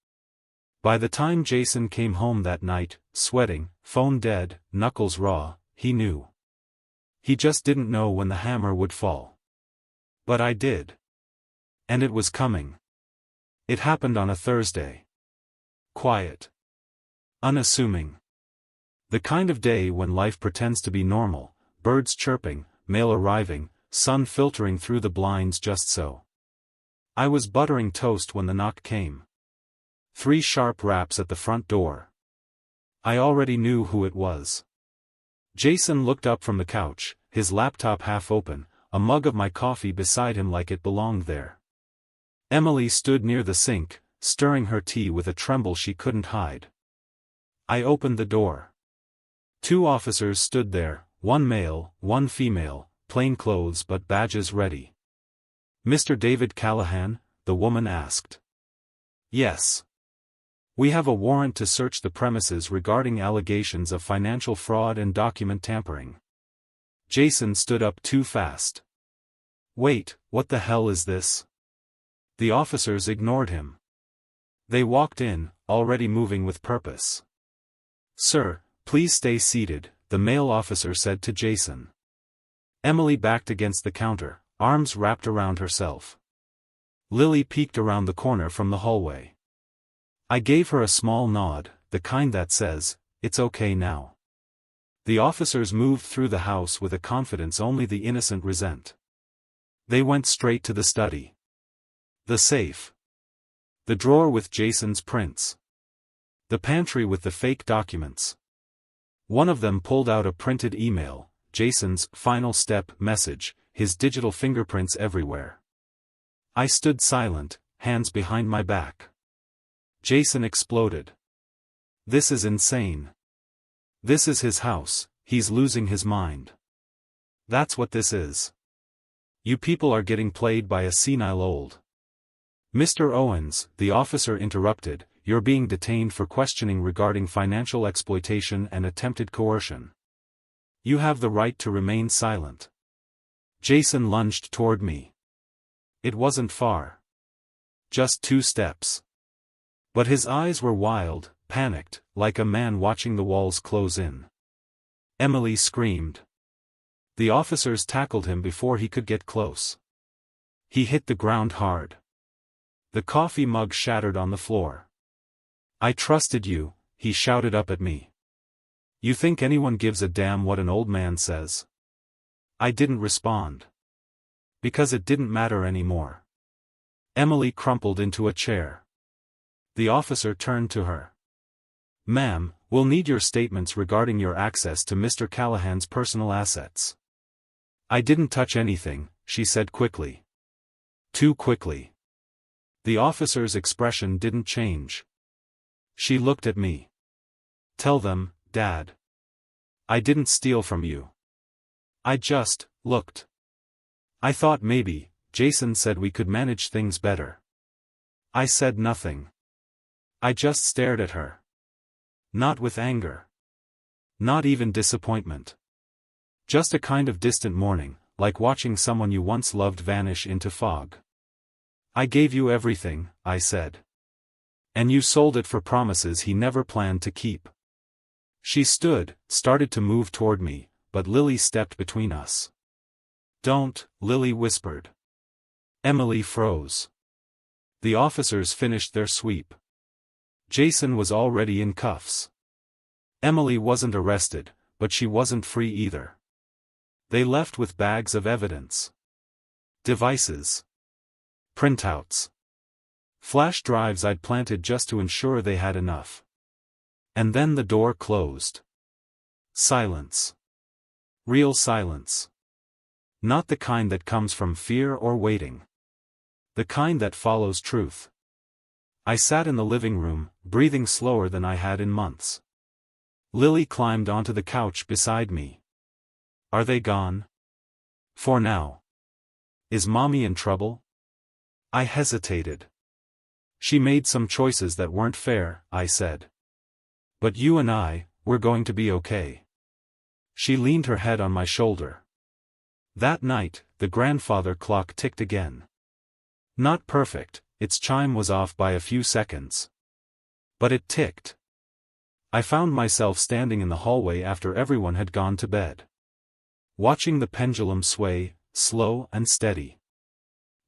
By the time Jason came home that night, sweating, phone dead, knuckles raw, he knew. He just didn't know when the hammer would fall. But I did. And it was coming. It happened on a Thursday. Quiet. Unassuming. The kind of day when life pretends to be normal, birds chirping, mail arriving, sun filtering through the blinds just so. I was buttering toast when the knock came. 3 sharp raps at the front door. I already knew who it was. Jason looked up from the couch, his laptop half open, a mug of my coffee beside him like it belonged there. Emily stood near the sink, stirring her tea with a tremble she couldn't hide. I opened the door. 2 officers stood there, one male, one female, plain clothes but badges ready. "Mr. David Callahan?" the woman asked. "Yes. We have a warrant to search the premises regarding allegations of financial fraud and document tampering." Jason stood up too fast. "Wait, what the hell is this?" The officers ignored him. They walked in, already moving with purpose. "Sir, please stay seated," the male officer said to Jason. Emily backed against the counter, arms wrapped around herself. Lily peeked around the corner from the hallway. I gave her a small nod, the kind that says, "It's okay now." The officers moved through the house with a confidence only the innocent resent. They went straight to the study. The safe. The drawer with Jason's prints. The pantry with the fake documents. One of them pulled out a printed email, Jason's final step message, his digital fingerprints everywhere. I stood silent, hands behind my back. Jason exploded. This is insane. This is his house, he's losing his mind. That's what this is. You people are getting played by a senile old. Mr. Owens, the officer interrupted, you're being detained for questioning regarding financial exploitation and attempted coercion. You have the right to remain silent. Jason lunged toward me. It wasn't far. Just 2 steps. But his eyes were wild, panicked, like a man watching the walls close in. Emily screamed. The officers tackled him before he could get close. He hit the ground hard. The coffee mug shattered on the floor. I trusted you, he shouted up at me. You think anyone gives a damn what an old man says? I didn't respond. Because it didn't matter anymore. Emily crumpled into a chair. The officer turned to her. Ma'am, we'll need your statements regarding your access to Mr. Callahan's personal assets. I didn't touch anything, she said quickly. Too quickly. The officer's expression didn't change. She looked at me. Tell them, Dad. I didn't steal from you. I just looked. I thought maybe, Jason said we could manage things better. I said nothing. I just stared at her. Not with anger. Not even disappointment. Just a kind of distant mourning, like watching someone you once loved vanish into fog. I gave you everything, I said. And you sold it for promises he never planned to keep. She stood, started to move toward me, but Lily stepped between us. Don't, Lily whispered. Emily froze. The officers finished their sweep. Jason was already in cuffs. Emily wasn't arrested, but she wasn't free either. They left with bags of evidence. Devices. Printouts. Flash drives I'd planted just to ensure they had enough. And then the door closed. Silence. Real silence. Not the kind that comes from fear or waiting. The kind that follows truth. I sat in the living room, breathing slower than I had in months. Lily climbed onto the couch beside me. Are they gone? For now. Is Mommy in trouble? I hesitated. She made some choices that weren't fair, I said. But you and I, we're going to be okay. She leaned her head on my shoulder. That night, the grandfather clock ticked again. Not perfect, its chime was off by a few seconds. But it ticked. I found myself standing in the hallway after everyone had gone to bed. Watching the pendulum sway, slow and steady.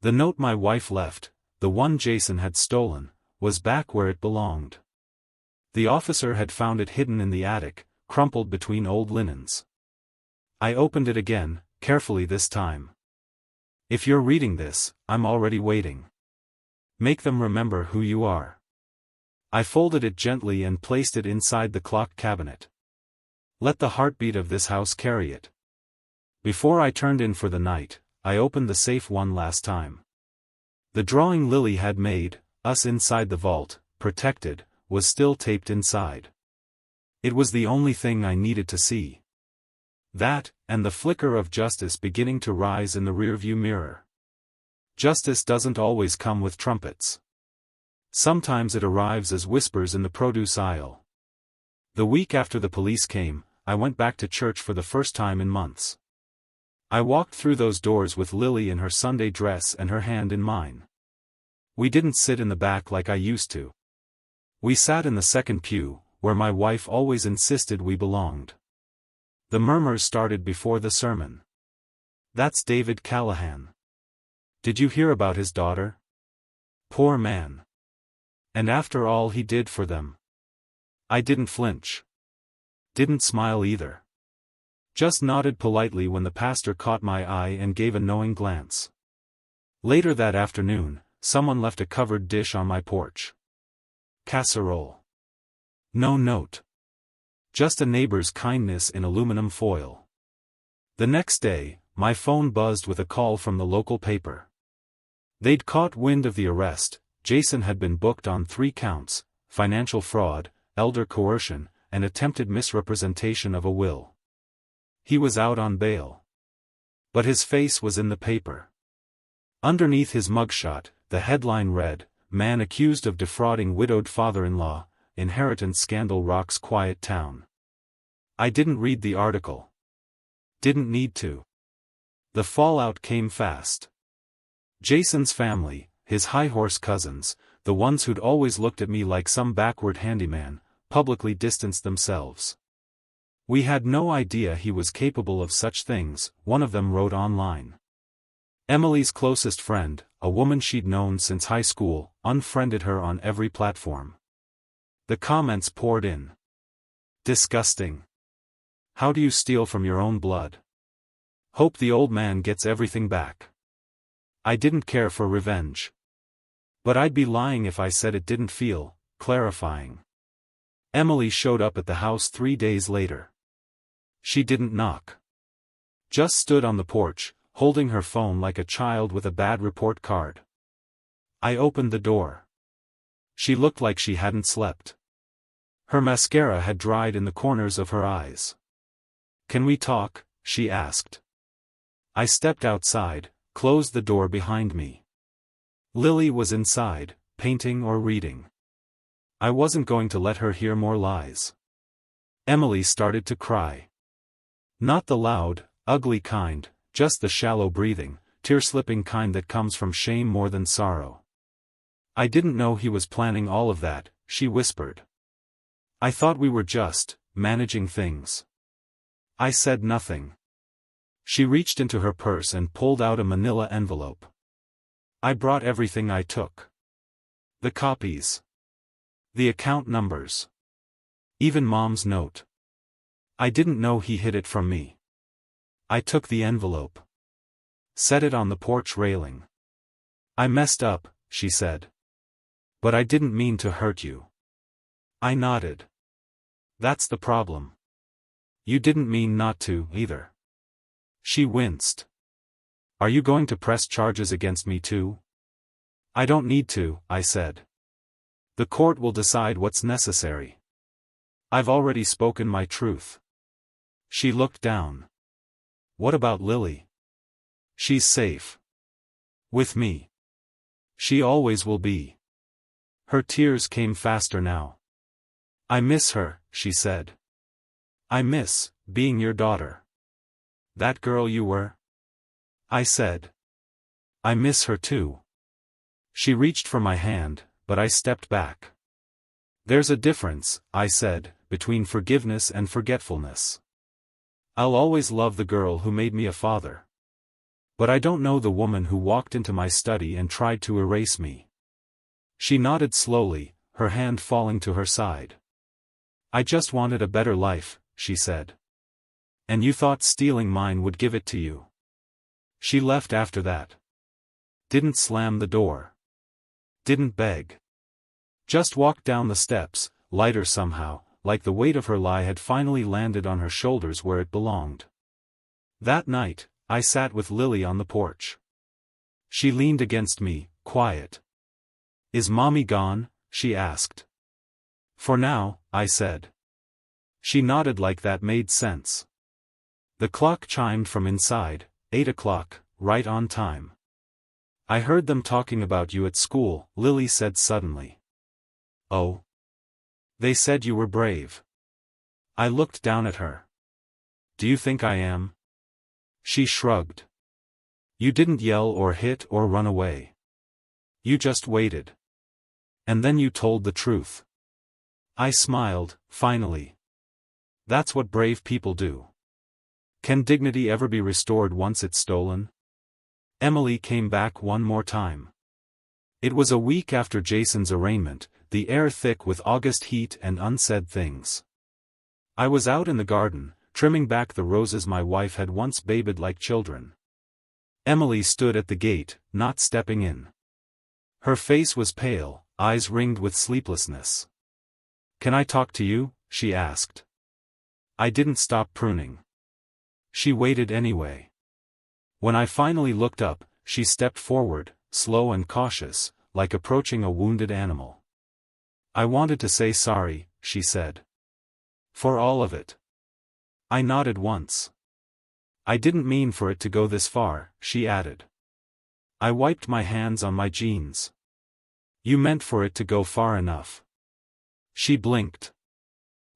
The note my wife left, the one Jason had stolen, was back where it belonged. The officer had found it hidden in the attic, crumpled between old linens. I opened it again, carefully this time. If you're reading this, I'm already waiting. Make them remember who you are. I folded it gently and placed it inside the clock cabinet. Let the heartbeat of this house carry it. Before I turned in for the night, I opened the safe one last time. The drawing Lily had made, us inside the vault, protected, was still taped inside. It was the only thing I needed to see. That, and the flicker of justice beginning to rise in the rearview mirror. Justice doesn't always come with trumpets. Sometimes it arrives as whispers in the produce aisle. The week after the police came, I went back to church for the first time in months. I walked through those doors with Lily in her Sunday dress and her hand in mine. We didn't sit in the back like I used to. We sat in the second pew, where my wife always insisted we belonged. The murmurs started before the sermon. That's David Callahan. Did you hear about his daughter? Poor man. And after all he did for them. I didn't flinch. Didn't smile either. Just nodded politely when the pastor caught my eye and gave a knowing glance. Later that afternoon, someone left a covered dish on my porch. Casserole. No note. Just a neighbor's kindness in aluminum foil. The next day, my phone buzzed with a call from the local paper. They'd caught wind of the arrest. Jason had been booked on 3 counts: financial fraud, elder coercion, and attempted misrepresentation of a will. He was out on bail. But his face was in the paper. Underneath his mugshot, the headline read, "Man accused of defrauding widowed father-in-law, inheritance scandal rocks quiet town." I didn't read the article. Didn't need to. The fallout came fast. Jason's family, his high-horse cousins, the ones who'd always looked at me like some backward handyman, publicly distanced themselves. "We had no idea he was capable of such things," one of them wrote online. Emily's closest friend, a woman she'd known since high school, unfriended her on every platform. The comments poured in. "Disgusting. How do you steal from your own blood? Hope the old man gets everything back." I didn't care for revenge. But I'd be lying if I said it didn't feel clarifying. Emily showed up at the house 3 days later. She didn't knock. Just stood on the porch, holding her phone like a child with a bad report card. I opened the door. She looked like she hadn't slept. Her mascara had dried in the corners of her eyes. "Can we talk?" she asked. I stepped outside, closed the door behind me. Lily was inside, painting or reading. I wasn't going to let her hear more lies. Emily started to cry. Not the loud, ugly kind, just the shallow breathing, tear-slipping kind that comes from shame more than sorrow. "I didn't know he was planning all of that," she whispered. "I thought we were just managing things." I said nothing. She reached into her purse and pulled out a manila envelope. "I brought everything I took. The copies. The account numbers. Even Mom's note. I didn't know he hid it from me." I took the envelope. Set it on the porch railing. "I messed up," she said. "But I didn't mean to hurt you." I nodded. "That's the problem. You didn't mean not to, either." She winced. "Are you going to press charges against me too?" "I don't need to," I said. "The court will decide what's necessary. I've already spoken my truth." She looked down. "What about Lily?" "She's safe. With me. She always will be." Her tears came faster now. "I miss her," she said. "I miss being your daughter. That girl you were." I said. "I miss her too." She reached for my hand, but I stepped back. "There's a difference," I said, "between forgiveness and forgetfulness. I'll always love the girl who made me a father. But I don't know the woman who walked into my study and tried to erase me." She nodded slowly, her hand falling to her side. "I just wanted a better life," she said. "And you thought stealing mine would give it to you." She left after that. Didn't slam the door. Didn't beg. Just walked down the steps, lighter somehow, like the weight of her lie had finally landed on her shoulders where it belonged. That night, I sat with Lily on the porch. She leaned against me, quiet. "Is Mommy gone?" she asked. "For now," I said. She nodded like that made sense. The clock chimed from inside, 8 o'clock, right on time. "I heard them talking about you at school," Lily said suddenly. "Oh? They said you were brave." I looked down at her. "Do you think I am?" She shrugged. "You didn't yell or hit or run away. You just waited. And then you told the truth." I smiled, finally. "That's what brave people do. Can dignity ever be restored once it's stolen?" Emily came back one more time. It was a week after Jason's arraignment, the air thick with August heat and unsaid things. I was out in the garden, trimming back the roses my wife had once babied like children. Emily stood at the gate, not stepping in. Her face was pale, eyes ringed with sleeplessness. "Can I talk to you?" she asked. I didn't stop pruning. She waited anyway. When I finally looked up, she stepped forward, slow and cautious, like approaching a wounded animal. "I wanted to say sorry," she said. "For all of it." I nodded once. "I didn't mean for it to go this far," she added. I wiped my hands on my jeans. "You meant for it to go far enough." She blinked.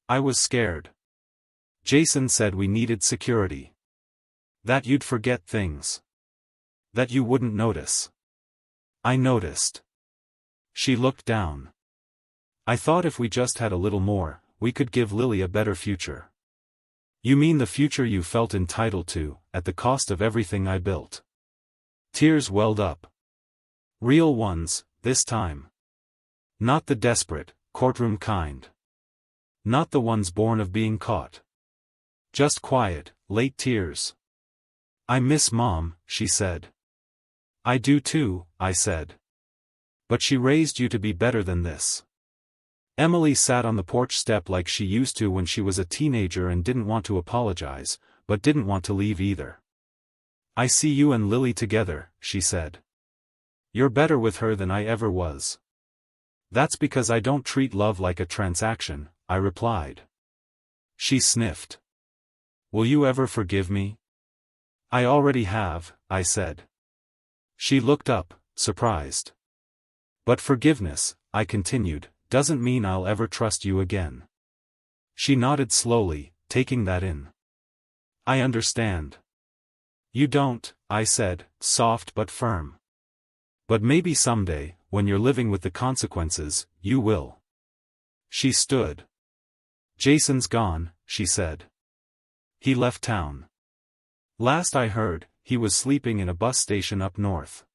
I was scared. "Jason said we needed security. That you'd forget things. That you wouldn't notice." I noticed. She looked down. "I thought if we just had a little more, we could give Lily a better future." "You mean the future you felt entitled to, at the cost of everything I built?" Tears welled up. Real ones, this time. Not the desperate, courtroom kind. Not the ones born of being caught. Just quiet, late tears. "I miss Mom," she said. "I do too," I said. "But she raised you to be better than this." Emily sat on the porch step like she used to when she was a teenager and didn't want to apologize, but didn't want to leave either. "I see you and Lily together," she said. "You're better with her than I ever was." "That's because I don't treat love like a transaction," I replied. She sniffed. "Will you ever forgive me?" "I already have," I said. She looked up, surprised. "But forgiveness," I continued, "doesn't mean I'll ever trust you again." She nodded slowly, taking that in. "I understand." "You don't," I said, soft but firm. "But maybe someday, when you're living with the consequences, you will." She stood. "Jason's gone," she said. "He left town. Last I heard, he was sleeping in a bus station up north."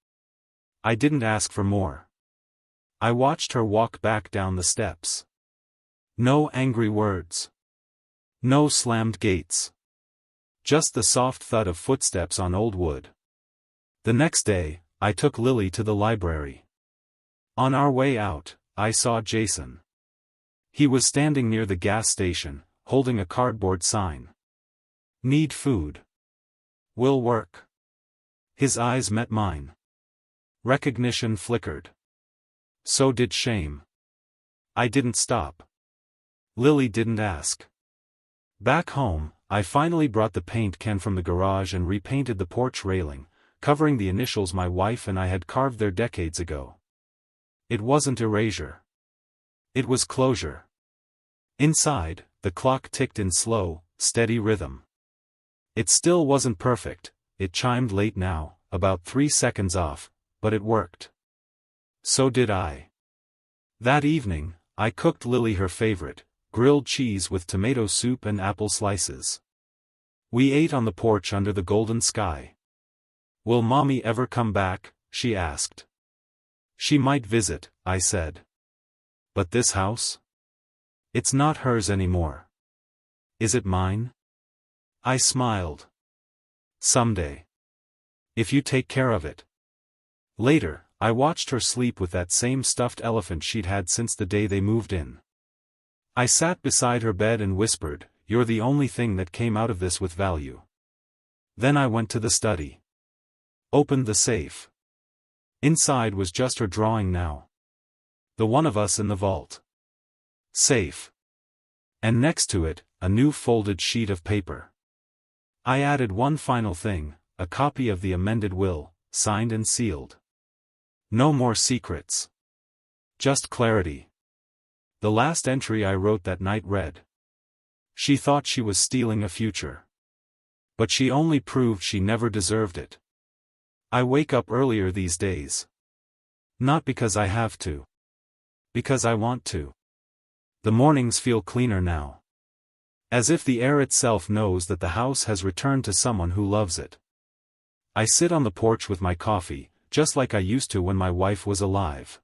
I didn't ask for more. I watched her walk back down the steps. No angry words. No slammed gates. Just the soft thud of footsteps on old wood. The next day, I took Lily to the library. On our way out, I saw Jason. He was standing near the gas station, holding a cardboard sign. "Need food. Will work." His eyes met mine. Recognition flickered. So did shame. I didn't stop. Lily didn't ask. Back home, I finally brought the paint can from the garage and repainted the porch railing, covering the initials my wife and I had carved there decades ago. It wasn't erasure. It was closure. Inside, the clock ticked in slow, steady rhythm. It still wasn't perfect, it chimed late now, about 3 seconds off, but it worked. So did I. That evening, I cooked Lily her favorite, grilled cheese with tomato soup and apple slices. We ate on the porch under the golden sky. "Will Mommy ever come back?" she asked. "She might visit," I said. "But this house? It's not hers anymore. Is it mine?" I smiled. "Someday. If you take care of it." Later, I watched her sleep with that same stuffed elephant she'd had since the day they moved in. I sat beside her bed and whispered, "You're the only thing that came out of this with value." Then I went to the study. Opened the safe. Inside was just her drawing now. The one of us in the vault. Safe. And next to it, a new folded sheet of paper. I added one final thing, a copy of the amended will, signed and sealed. No more secrets. Just clarity. The last entry I wrote that night read: "She thought she was stealing a future. But she only proved she never deserved it." I wake up earlier these days. Not because I have to. Because I want to. The mornings feel cleaner now. As if the air itself knows that the house has returned to someone who loves it. I sit on the porch with my coffee, just like I used to when my wife was alive.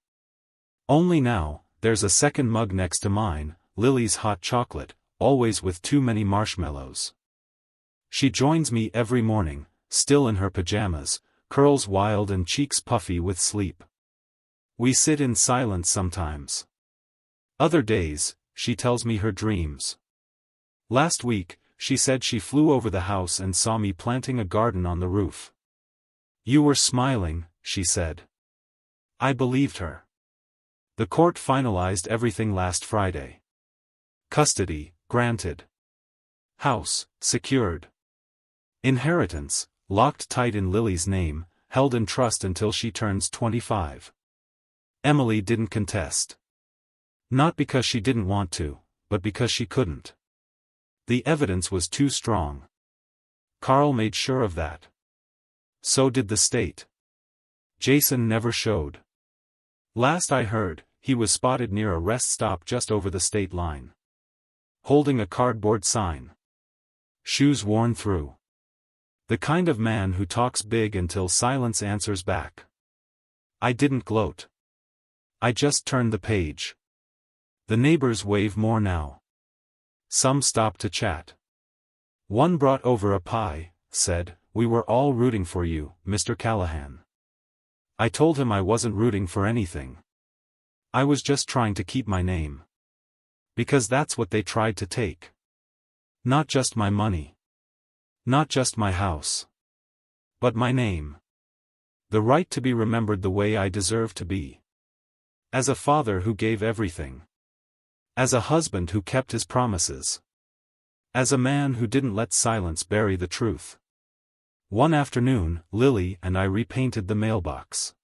Only now, there's a second mug next to mine, Lily's hot chocolate, always with too many marshmallows. She joins me every morning, still in her pajamas, curls wild and cheeks puffy with sleep. We sit in silence sometimes. Other days, she tells me her dreams. Last week, she said she flew over the house and saw me planting a garden on the roof. You were smiling, she said. I believed her. The court finalized everything last Friday. Custody, granted. House, secured. Inheritance, locked tight in Lily's name, held in trust until she turns 25. Emily didn't contest. Not because she didn't want to, but because she couldn't. The evidence was too strong. Carl made sure of that. So did the state. Jason never showed. Last I heard, he was spotted near a rest stop just over the state line. Holding a cardboard sign. Shoes worn through. The kind of man who talks big until silence answers back. I didn't gloat. I just turned the page. The neighbors wave more now. Some stop to chat. One brought over a pie, said, "We were all rooting for you, Mr. Callahan." I told him I wasn't rooting for anything. I was just trying to keep my name. Because that's what they tried to take. Not just my money. Not just my house. But my name. The right to be remembered the way I deserve to be. As a father who gave everything. As a husband who kept his promises. As a man who didn't let silence bury the truth. One afternoon, Lily and I repainted the mailbox.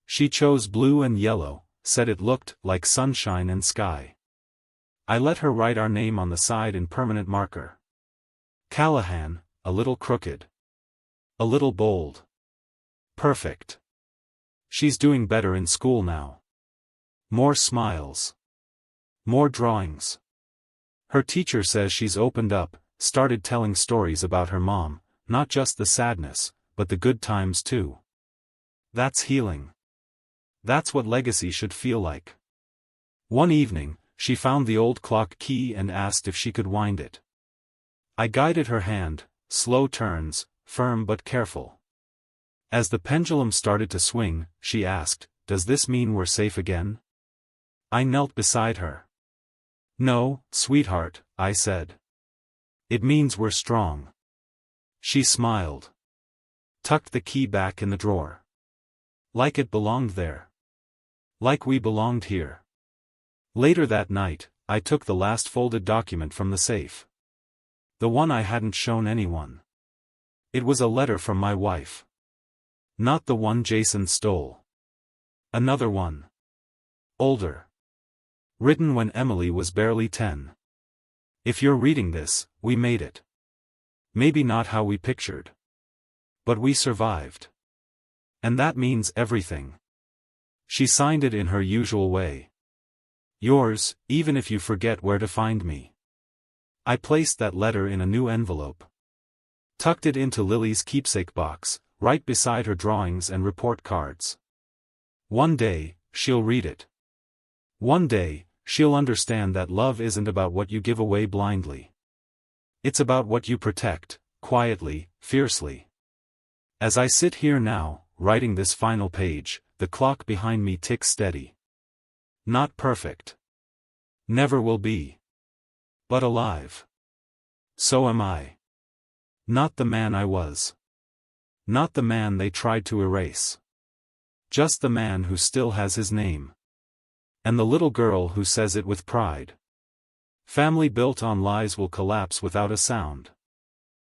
She chose blue and yellow, said it looked like sunshine and sky. I let her write our name on the side in permanent marker. Callahan, a little crooked. A little bold. Perfect. She's doing better in school now. More smiles. More drawings. Her teacher says she's opened up, started telling stories about her mom, not just the sadness, but the good times too. That's healing. That's what legacy should feel like. One evening, she found the old clock key and asked if she could wind it. I guided her hand, slow turns, firm but careful. As the pendulum started to swing, she asked, "Does this mean we're safe again?" I knelt beside her. "No, sweetheart," I said. "It means we're strong." She smiled. Tucked the key back in the drawer. Like it belonged there. Like we belonged here. Later that night, I took the last folded document from the safe. The one I hadn't shown anyone. It was a letter from my wife. Not the one Jason stole. Another one. Older. Written when Emily was barely 10. If you're reading this, we made it. Maybe not how we pictured. But we survived. And that means everything. She signed it in her usual way. Yours, even if you forget where to find me. I placed that letter in a new envelope. Tucked it into Lily's keepsake box, right beside her drawings and report cards. One day, she'll read it. One day, she'll understand that love isn't about what you give away blindly. It's about what you protect, quietly, fiercely. As I sit here now, writing this final page, the clock behind me ticks steady. Not perfect. Never will be. But alive. So am I. Not the man I was. Not the man they tried to erase. Just the man who still has his name. And the little girl who says it with pride. Family built on lies will collapse without a sound.